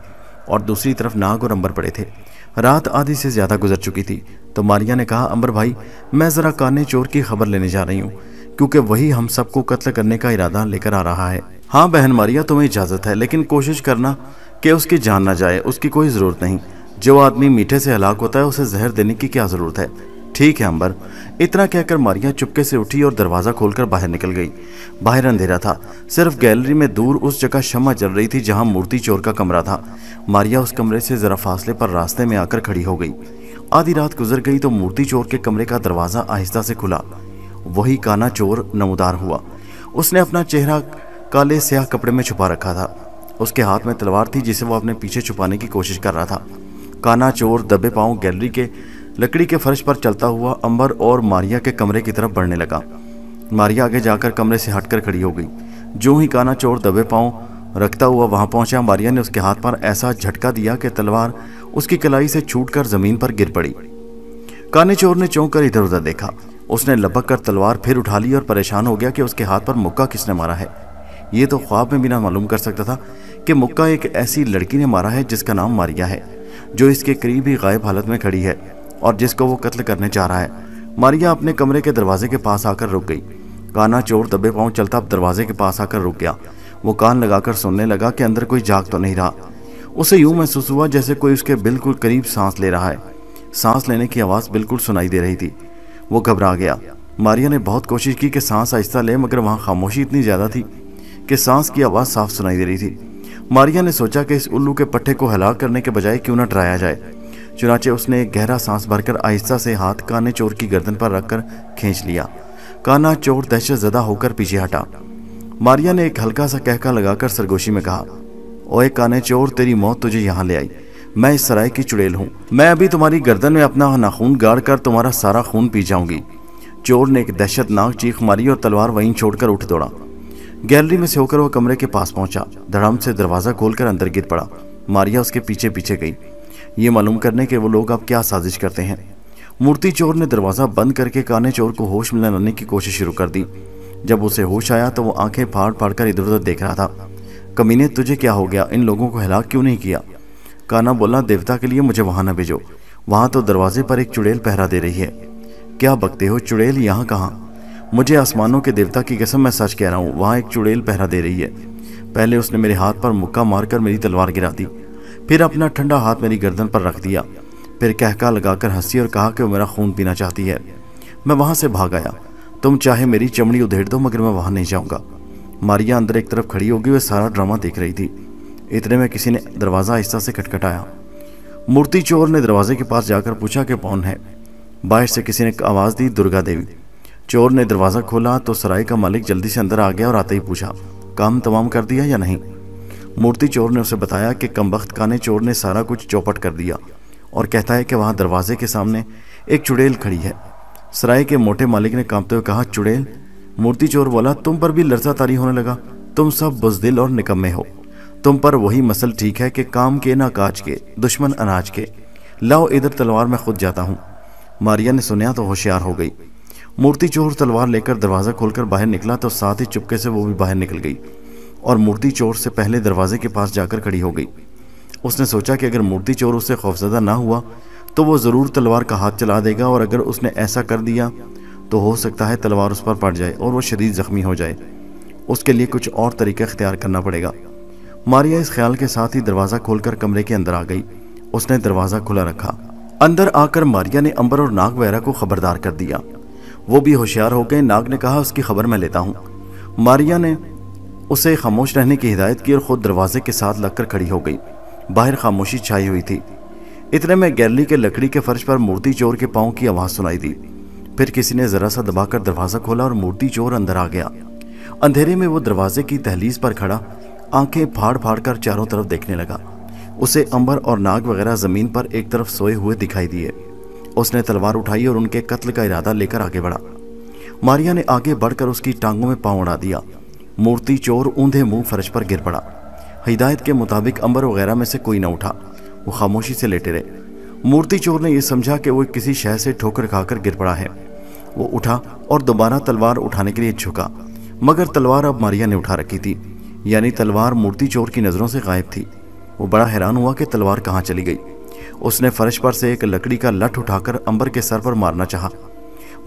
और दूसरी तरफ नाग और अंबर पड़े थे। रात आधी से ज़्यादा गुजर चुकी थी तो मारिया ने कहा, अंबर भाई मैं ज़रा काने चोर की खबर लेने जा रही हूँ, क्योंकि वही हम सबको कत्ल करने का इरादा लेकर आ रहा है। हाँ बहन मारिया, तुम्हें इजाज़त है, लेकिन कोशिश करना कि उसकी जान ना जाए। उसकी कोई ज़रूरत नहीं। जो आदमी मीठे से हलाक होता है उसे जहर देने की क्या ज़रूरत है। ठीक है अंबर। इतना कहकर मारिया चुपके से उठी और दरवाज़ा खोलकर बाहर निकल गई। बाहर अंधेरा था, सिर्फ गैलरी में दूर उस जगह शम्मा जल रही थी जहां मूर्ति चोर का कमरा था। मारिया उस कमरे से ज़रा फासले पर रास्ते में आकर खड़ी हो गई। आधी रात गुजर गई तो मूर्ति चोर के कमरे का दरवाज़ा आहिस्ता से खुला। वही काना चोर नमूदार हुआ। उसने अपना चेहरा काले स्याह कपड़े में छुपा रखा था। उसके हाथ में तलवार थी जिसे वो अपने पीछे छुपाने की कोशिश कर रहा था। काना चोर दबे पांव गैलरी के लकड़ी के फर्श पर चलता हुआ अंबर और मारिया के कमरे की तरफ बढ़ने लगा। मारिया आगे जाकर कमरे से हटकर खड़ी हो गई। जो ही काना चोर दबे पांव रखता हुआ वहां पहुंचा, मारिया ने उसके हाथ पर ऐसा झटका दिया कि तलवार उसकी कलाई से छूटकर जमीन पर गिर पड़ी। काने चोर ने चौंक कर इधर उधर देखा। उसने लपक कर तलवार फिर उठा ली और परेशान हो गया कि उसके हाथ पर मुक्का किसने मारा है। ये तो ख्वाब में भी ना मालूम कर सकता था कि मुक्का एक ऐसी लड़की ने मारा है जिसका नाम मारिया है, जो इसके करीब ही गायब हालत में खड़ी है और जिसको वो कत्ल करने जा रहा है। मारिया अपने कमरे के दरवाजे के पास आकर रुक गई। काना चोर दबे पांव चलता दरवाजे के पास आकर रुक गया। वो कान लगाकर सुनने लगा कि अंदर कोई जाग तो नहीं रहा। उसे यूं महसूस हुआ जैसे कोई उसके बिल्कुल करीब सांस ले रहा है। सांस लेने की आवाज़ बिल्कुल सुनाई दे रही थी। वो घबरा गया। मारिया ने बहुत कोशिश की कि सांस आहिस्ता ले, मगर वहाँ खामोशी इतनी ज़्यादा थी कि सांस की आवाज़ साफ सुनाई दे रही थी। मारिया ने सोचा कि इस उल्लू के पट्टे को हलाक करने के बजाय क्यों न डराया जाए। चुनाचे उसने एक गहरा सांस भरकर आहिस्ता से हाथ काने चोर की गर्दन पर रखकर खींच लिया। काना चोर दहशत ज़दा होकर पीछे हटा। मारिया ने एक हल्का सा कहका लगाकर सरगोशी में कहा, ओए काने चोर, तेरी मौत तुझे यहाँ ले आई। मैं इस सराय की चुड़ैल हूँ। मैं अभी तुम्हारी गर्दन में अपना नाखून गाड़ कर तुम्हारा सारा खून पी जाऊंगी। चोर ने एक दहशतनाक चीख मारी और तलवार वहीं छोड़कर उठ दौड़ा। गैलरी में से होकर वह कमरे के पास पहुंचा। धड़ाम से दरवाज़ा खोलकर अंदर गिर पड़ा। मारिया उसके पीछे पीछे गई, ये मालूम करने के वो लोग अब क्या साजिश करते हैं। मूर्ति चोर ने दरवाज़ा बंद करके काने चोर को होश में लाने की कोशिश शुरू कर दी। जब उसे होश आया तो वो आंखें फाड़ फाड़ कर इधर उधर देख रहा था। कमीने, तुझे क्या हो गया? इन लोगों को हलाक क्यों नहीं किया? काना बोला, देवता के लिए मुझे वहाँ न भेजो। वहाँ तो दरवाजे पर एक चुड़ैल पहरा दे रही है। क्या बकते हो? चुड़ैल यहाँ कहाँ? मुझे आसमानों के देवता की कसम, मैं सच कह रहा हूँ, वहाँ एक चुड़ैल पहरा दे रही है। पहले उसने मेरे हाथ पर मुक्का मारकर मेरी तलवार गिरा दी, फिर अपना ठंडा हाथ मेरी गर्दन पर रख दिया, फिर कहका लगाकर हंसी और कहा कि वो मेरा खून पीना चाहती है। मैं वहाँ से भाग आया। तुम चाहे मेरी चमड़ी उधेड़ दो, मगर मैं वहाँ नहीं जाऊँगा। मारिया अंदर एक तरफ खड़ी होगी, वह सारा ड्रामा देख रही थी। इतने में किसी ने दरवाज़ा आहिस्ता से खटखटाया। मूर्ति चोर ने दरवाजे के पास जाकर पूछा कि कौन है। बाहर से किसी ने आवाज़ दी, दुर्गा देवी। चोर ने दरवाज़ा खोला तो सराय का मालिक जल्दी से अंदर आ गया और आते ही पूछा, काम तमाम कर दिया या नहीं? मूर्ति चोर ने उसे बताया कि कमबख्त काने चोर ने सारा कुछ चौपट कर दिया और कहता है कि वहाँ दरवाजे के सामने एक चुड़ैल खड़ी है। सराय के मोटे मालिक ने कांपते हुए कहा, चुड़ैल? मूर्ति चोर बोला, तुम पर भी लर्जा तारी होने लगा। तुम सब बुज़दिल और निकम्मे हो। तुम पर वही मसल ठीक है कि काम के ना काज के, दुश्मन अनाज के। लाओ इधर तलवार, मैं खुद जाता हूँ। मारिया ने सुना तो होशियार हो गई। मूर्ति चोर तलवार लेकर दरवाज़ा खोलकर बाहर निकला तो साथ ही चुपके से वो भी बाहर निकल गई और मूर्ति चोर से पहले दरवाजे के पास जाकर खड़ी हो गई। उसने सोचा कि अगर मूर्ति चोर उससे खौफजदा ना हुआ तो वो ज़रूर तलवार का हाथ चला देगा, और अगर उसने ऐसा कर दिया तो हो सकता है तलवार उस पर पड़ जाए और वो शदीद ज़ख्मी हो जाए। उसके लिए कुछ और तरीका इख्तियार करना पड़ेगा। मारिया इस ख्याल के साथ ही दरवाज़ा खोलकर कमरे के अंदर आ गई। उसने दरवाज़ा खुला रखा। अंदर आकर मारिया ने अंबर और नाग वगैरह को खबरदार कर दिया। वो भी होशियार हो गए। नाग ने कहा, उसकी खबर मैं लेता हूँ। मारिया ने उसे खामोश रहने की हिदायत की और ख़ुद दरवाजे के साथ लगकर खड़ी हो गई। बाहर खामोशी छाई हुई थी। इतने में गैलरी के लकड़ी के फर्श पर मूर्ति चोर के पाँव की आवाज़ सुनाई दी। फिर किसी ने ज़रा सा दबाकर दरवाज़ा खोला और मूर्ति चोर अंदर आ गया। अंधेरे में वो दरवाजे की दहलीज पर खड़ा आंखें फाड़ फाड़ कर चारों तरफ देखने लगा। उसे अंबर और नाग वगैरह ज़मीन पर एक तरफ सोए हुए दिखाई दिए। उसने तलवार उठाई और उनके कत्ल का इरादा लेकर आगे बढ़ा। मारिया ने आगे बढ़कर उसकी टांगों में पाँव अड़ा दिया। मूर्ति चोर ऊंधे मुंह फर्श पर गिर पड़ा। हिदायत के मुताबिक अंबर वगैरह में से कोई न उठा। वो खामोशी से लेटे रहे। मूर्ति चोर ने यह समझा कि वो किसी शय से ठोकर खाकर गिर पड़ा है। वो उठा और दोबारा तलवार उठाने के लिए झुका, मगर तलवार अब मारिया ने उठा रखी थी, यानी तलवार मूर्ति चोर की नज़रों से गायब थी। वो बड़ा हैरान हुआ कि तलवार कहाँ चली गई। उसने फर्श पर से एक लकड़ी का लठ उठाकर अंबर के सर पर मारना चाहा।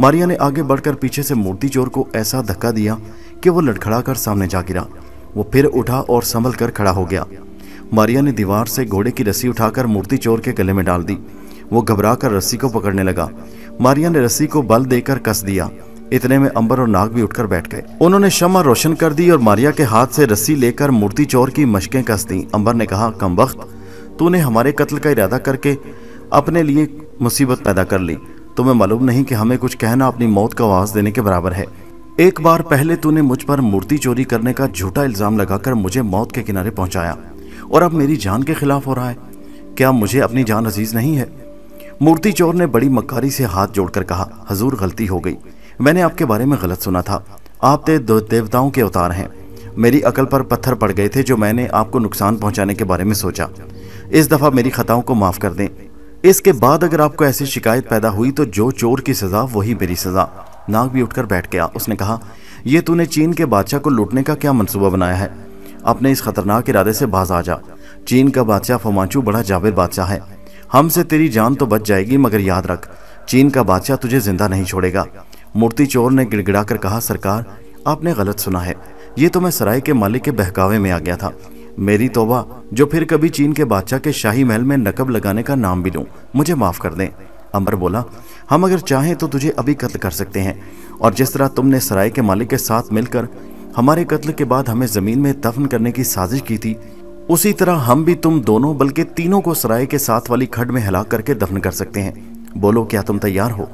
मारिया ने आगे बढ़कर पीछे से मूर्ति चोर को ऐसा धक्का दिया कि वो लड़खड़ा कर सामने जा गिरा। वो फिर उठा और संभल कर खड़ा हो गया। मारिया ने दीवार से घोड़े की रस्सी उठाकर मूर्ति चोर के गले में डाल दी। वो घबरा कर रस्सी को पकड़ने लगा। मारिया ने रस्सी को बल देकर कस दिया। इतने में अंबर और नाग भी उठकर बैठ गए। उन्होंने शम्मा रोशन कर दी और मारिया के हाथ से रस्सी लेकर मूर्ति चोर की मशकें कस दी। अंबर ने कहा, कमबख्त, तूने हमारे कत्ल का इरादा करके अपने लिए मुसीबत पैदा कर ली। तुम्हें मालूम नहीं कि हमें कुछ कहना अपनी मौत का आवाज़ देने के बराबर है। एक बार पहले तूने मुझ पर मूर्ति चोरी करने का झूठा इल्ज़ाम लगाकर मुझे मौत के किनारे पहुंचाया, और अब मेरी जान के खिलाफ हो रहा है। क्या मुझे अपनी जान अजीज नहीं है? मूर्ति चोर ने बड़ी मक्कारी से हाथ जोड़कर कहा, हजूर, गलती हो गई। मैंने आपके बारे में गलत सुना था। आप देवताओं के अवतार हैं। मेरी अकल पर पत्थर पड़ गए थे जो मैंने आपको नुकसान पहुंचाने के बारे में सोचा। इस दफ़ा मेरी खताओं को माफ़ कर दें। इसके बाद अगर आपको ऐसी शिकायत पैदा हुई तो जो चोर की सज़ा वही मेरी सज़ा। नाग भी उठकर बैठ गया। उसने कहा, यह तूने चीन के बादशाह को लूटने का क्या मंसूबा बनाया है? अपने इस खतरनाक इरादे से बाज आ जा। चीन का बादशाह फुमांचू बड़ा जाबिर बादशाह है। हमसे तेरी जान तो बच जाएगी, मगर याद रख, चीन का बादशाह तुझे जिंदा नहीं छोड़ेगा। मूर्ति चोर ने गिड़गिड़ा कर कहा, सरकार, आपने गलत सुना है। ये तो मैं सराय के मालिक के बहकावे में आ गया था। मेरी तौबा, जो फिर कभी चीन के बादशाह के शाही महल में नकब लगाने का नाम भी लूं। मुझे माफ़ कर दें। अंबर बोला, हम अगर चाहें तो तुझे अभी कत्ल कर सकते हैं, और जिस तरह तुमने सराय के मालिक के साथ मिलकर हमारे कत्ल के बाद हमें ज़मीन में दफन करने की साजिश की थी, उसी तरह हम भी तुम दोनों बल्कि तीनों को सराय के साथ वाली खड्ड में हिला करके दफन कर सकते हैं। बोलो, क्या तुम तैयार हो?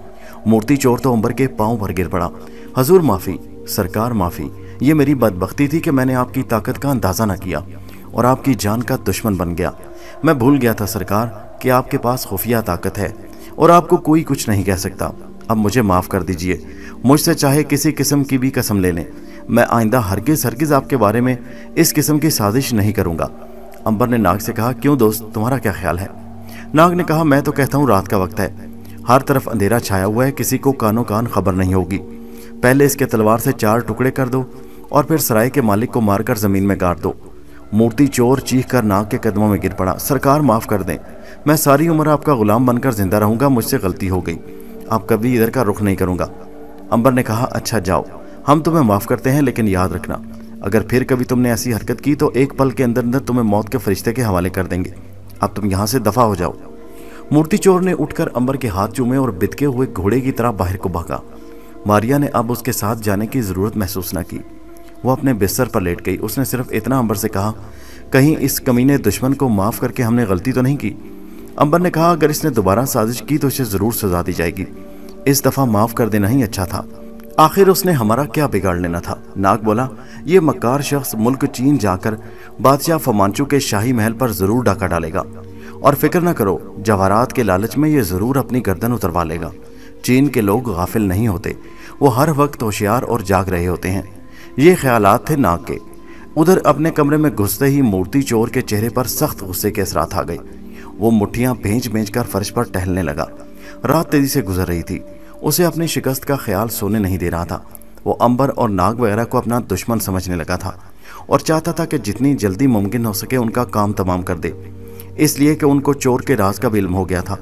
मूर्ति चोर तो अंबर के पांव भर गिर पड़ा। हजूर, माफ़ी, सरकार माफ़ी। ये मेरी बदबख्ती थी कि मैंने आपकी ताकत का अंदाज़ा न किया और आपकी जान का दुश्मन बन गया। मैं भूल गया था सरकार कि आपके पास खुफिया ताकत है और आपको कोई कुछ नहीं कह सकता। अब मुझे माफ़ कर दीजिए। मुझसे चाहे किसी किस्म की भी कसम ले लें, मैं आइंदा हरगिज़ आपके बारे में इस किस्म की साजिश नहीं करूँगा। अंबर ने नाग से कहा, क्यों दोस्त, तुम्हारा क्या ख्याल है? नाग ने कहा, मैं तो कहता हूँ रात का वक्त है, हर तरफ अंधेरा छाया हुआ है, किसी को कानो कान खबर नहीं होगी। पहले इसके तलवार से 4 टुकड़े कर दो और फिर सराय के मालिक को मारकर ज़मीन में गाड़ दो। मूर्ति चोर चीख कर नाग के कदमों में गिर पड़ा। सरकार, माफ़ कर दें, मैं सारी उम्र आपका गुलाम बनकर जिंदा रहूँगा। मुझसे गलती हो गई, आप कभी इधर का रुख नहीं करूँगा। अंबर ने कहा, अच्छा जाओ, हम तुम्हें माफ़ करते हैं, लेकिन याद रखना, अगर फिर कभी तुमने ऐसी हरकत की तो एक पल के अंदर अंदर तुम्हें मौत के फरिश्ते के हवाले कर देंगे। अब तुम यहाँ से दफ़ा हो जाओ। मूर्ति चोर ने उठकर अंबर के हाथ चूमे और बिदके हुए घोड़े की तरह बाहर को भागा। मारिया ने अब उसके साथ जाने की ज़रूरत महसूस न की। वो अपने बिस्तर पर लेट गई। उसने सिर्फ इतना अंबर से कहा, कहीं इस कमीने दुश्मन को माफ़ करके हमने गलती तो नहीं की? अंबर ने कहा, अगर इसने दोबारा साजिश की तो इसे ज़रूर सजा दी जाएगी। इस दफ़ा माफ़ कर देना ही अच्छा था। आखिर उसने हमारा क्या बिगाड़ लेना था? नाग बोला, ये मक्कार शख्स मुल्क चीन जाकर बादशाह फुमांचू के शाही महल पर ज़रूर डाका डालेगा, और फिक्र न करो, जवाहरात के लालच में ये ज़रूर अपनी गर्दन उतरवा लेगा। चीन के लोग गाफिल नहीं होते, वो हर वक्त होशियार और जाग रहे होते हैं। ये ख्यालात थे नाग के। उधर अपने कमरे में घुसते ही मूर्ति चोर के चेहरे पर सख्त गुस्से के असरात आ गए। वो मुट्ठियाँ भेंच भेंच कर फर्श पर टहलने लगा। रात तेजी से गुजर रही थी। उसे अपनी शिकस्त का ख्याल सोने नहीं दे रहा था। वो अंबर और नाग वगैरह को अपना दुश्मन समझने लगा था और चाहता था कि जितनी जल्दी मुमकिन हो सके उनका काम तमाम कर दे, इसलिए कि उनको चोर के राज का भी इल्म हो गया था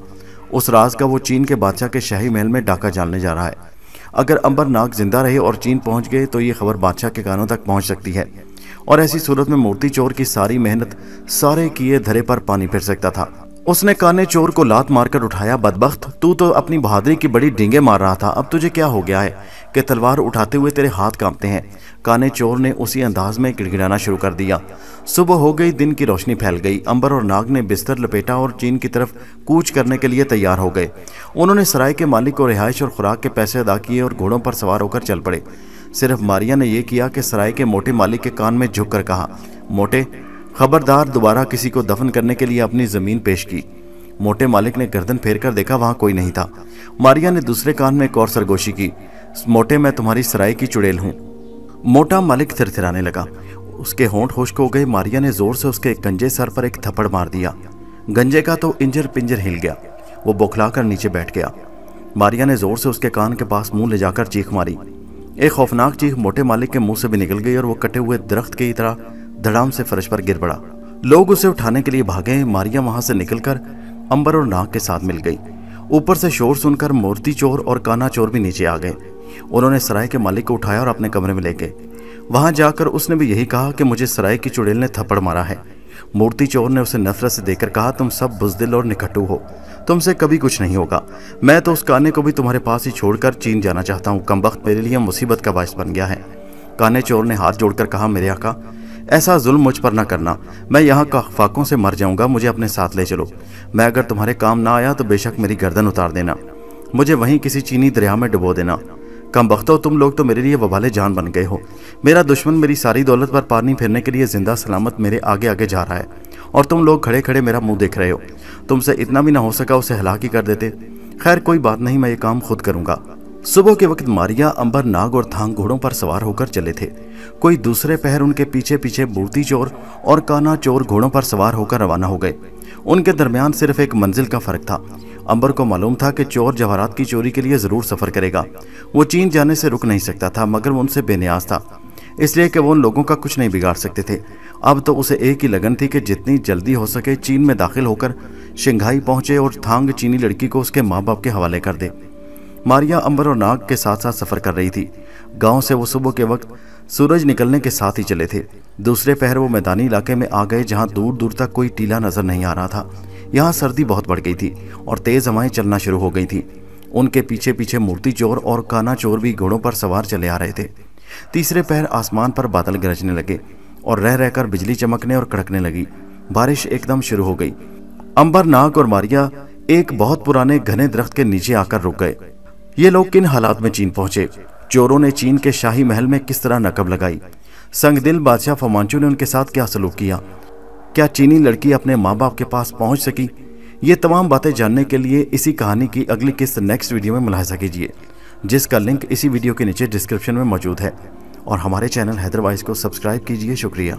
उस राज का वो चीन के बादशाह के शाही महल में डाका डालने जा रहा है। अगर अंबरनाग जिंदा रहे और चीन पहुंच गए तो ये खबर बादशाह के कानों तक पहुंच सकती है और ऐसी सूरत में मूर्ति चोर की सारी मेहनत, सारे किए धरे पर पानी फिर सकता था। उसने काने चोर को लात मारकर उठाया। बदबख्त, तू तो अपनी बहादुरी की बड़ी डींगे मार रहा था, अब तुझे क्या हो गया है कि तलवार उठाते हुए तेरे हाथ कांपते हैं। काने चोर ने उसी अंदाज में गिड़गिड़ाना शुरू कर दिया। सुबह हो गई, दिन की रोशनी फैल गई। अंबर और नाग ने बिस्तर लपेटा और चीन की तरफ कूच करने के लिए तैयार हो गए। उन्होंने सराय के मालिक को रिहाइश और खुराक के पैसे अदा किए और घोड़ों पर सवार होकर चल पड़े। सिर्फ मारिया ने यह किया कि सराय के मोटे मालिक के कान में झुककर कहा, मोटे, खबरदार दोबारा किसी को दफन करने के लिए अपनी जमीन पेश की। मोटे मालिक ने गर्दन फेर कर देखा, वहां कोई नहीं था। मारिया ने दूसरे कान में एक और सरगोशी की, मोटे, मैं तुम्हारी सराय की चुड़ैल हूं। मोटा मालिक थिरथिराने लगा, उसके होंठ खुश्क हो गए। मारिया ने जोर से उसके गंजे सर पर एक थप्पड़ मार दिया। गंजे का तो इंजर पिंजर हिल गया। वो बौखलाकर नीचे बैठ गया। मारिया ने जोर से उसके कान के पास मुंह ले जाकर चीख मारी। एक खौफनाक चीख मोटे मालिक के मुंह से भी निकल गई और वो कटे हुए दरख्त की तरह धड़ाम से फर्श पर गिर पड़ा। लोग उसे उठाने के लिए भागे। मारिया वहां से निकलकर अंबर और नाग के साथ मिल गई। ऊपर से शोर सुनकर मूर्ति चोर और काना चोर भी नीचे आ गए। उन्होंने सराय के मालिक को उठाया और अपने कमरे में ले गए। वहां जाकर उसने भी यही कहा कि मुझे सराय की चुड़ैल ने थप्पड़ मारा है। मूर्ति चोर ने उसे नफरत से देखकर कहा, तुम सब बुज़दिल और निकट्टू हो, तुमसे कभी कुछ नहीं होगा। मैं तो उस काने को भी तुम्हारे पास ही छोड़कर चीन जाना चाहता हूँ। कमबख्त मेरे लिए मुसीबत का बायस बन गया है। काने चोर ने हाथ जोड़कर कहा, मेरे आका, ऐसा जुल्म मुझ पर ना करना। मैं यहाँ का फाकों से मर जाऊंगा, मुझे अपने साथ ले चलो। मैं अगर तुम्हारे काम ना आया तो बेशक मेरी गर्दन उतार देना, मुझे वहीं किसी चीनी दरिया में डुबो देना। कमबख्तो, तुम लोग तो मेरे लिए वबाले जान बन गए हो। मेरा दुश्मन मेरी सारी दौलत पर पानी फेरने के लिए जिंदा सलामत मेरे आगे आगे जा रहा है और तुम लोग खड़े खड़े मेरा मुंह देख रहे हो। तुमसे इतना भी ना हो सका उसे हलाक ही कर देते। खैर कोई बात नहीं, मैं ये काम खुद करूंगा। सुबह के वक्त मारिया, अंबर, नाग और थांग घोड़ों पर सवार होकर चले थे। कोई दूसरे पहर उनके पीछे पीछे मूर्ति चोर और काना चोर घोड़ों पर सवार होकर रवाना हो गए। उनके दरमियान सिर्फ एक मंजिल का फर्क था। अंबर को मालूम था कि चोर जवाहरात की चोरी के लिए जरूर सफर करेगा। वो चीन जाने से रुक नहीं सकता था, मगर वो उनसे बेनियाज था, इसलिए कि वो उन लोगों का कुछ नहीं बिगाड़ सकते थे। अब तो उसे एक ही लगन थी कि जितनी जल्दी हो सके चीन में दाखिल होकर शंघाई पहुंचे और थांग चीनी लड़की को उसके माँ बाप के हवाले कर दे। मारिया अंबर और नाग के साथ साथ सफर कर रही थी। गांव से वो सुबह के वक्त सूरज निकलने के साथ ही चले थे। दूसरे पहर वो मैदानी इलाके में आ गए जहां दूर दूर तक कोई टीला नजर नहीं आ रहा था। यहाँ सर्दी बहुत बढ़ गई थी और तेज हवाएं चलना शुरू हो गई थी। उनके पीछे पीछे मूर्ति चोर और काना चोर भी घोड़ों पर सवार चले आ रहे थे। तीसरे पहर आसमान पर बादल गरजने लगे और रह रहकर बिजली चमकने और कड़कने लगी। बारिश एकदम शुरू हो गई। अंबर, नाग और मारिया एक बहुत पुराने घने दरख्त के नीचे आकर रुक गए। ये लोग किन हालात में चीन पहुंचे? चोरों ने चीन के शाही महल में किस तरह नकब लगाई? संगदिल बादशाह फमांचू ने उनके साथ क्या सलूक किया? क्या चीनी लड़की अपने माँ बाप के पास पहुंच सकी? ये तमाम बातें जानने के लिए इसी कहानी की अगली किस्त नेक्स्ट वीडियो में मुलाहिजा कीजिए, जिसका लिंक इसी वीडियो के नीचे डिस्क्रिप्शन में मौजूद है। और हमारे चैनल हैदर वॉइस को सब्सक्राइब कीजिए। शुक्रिया।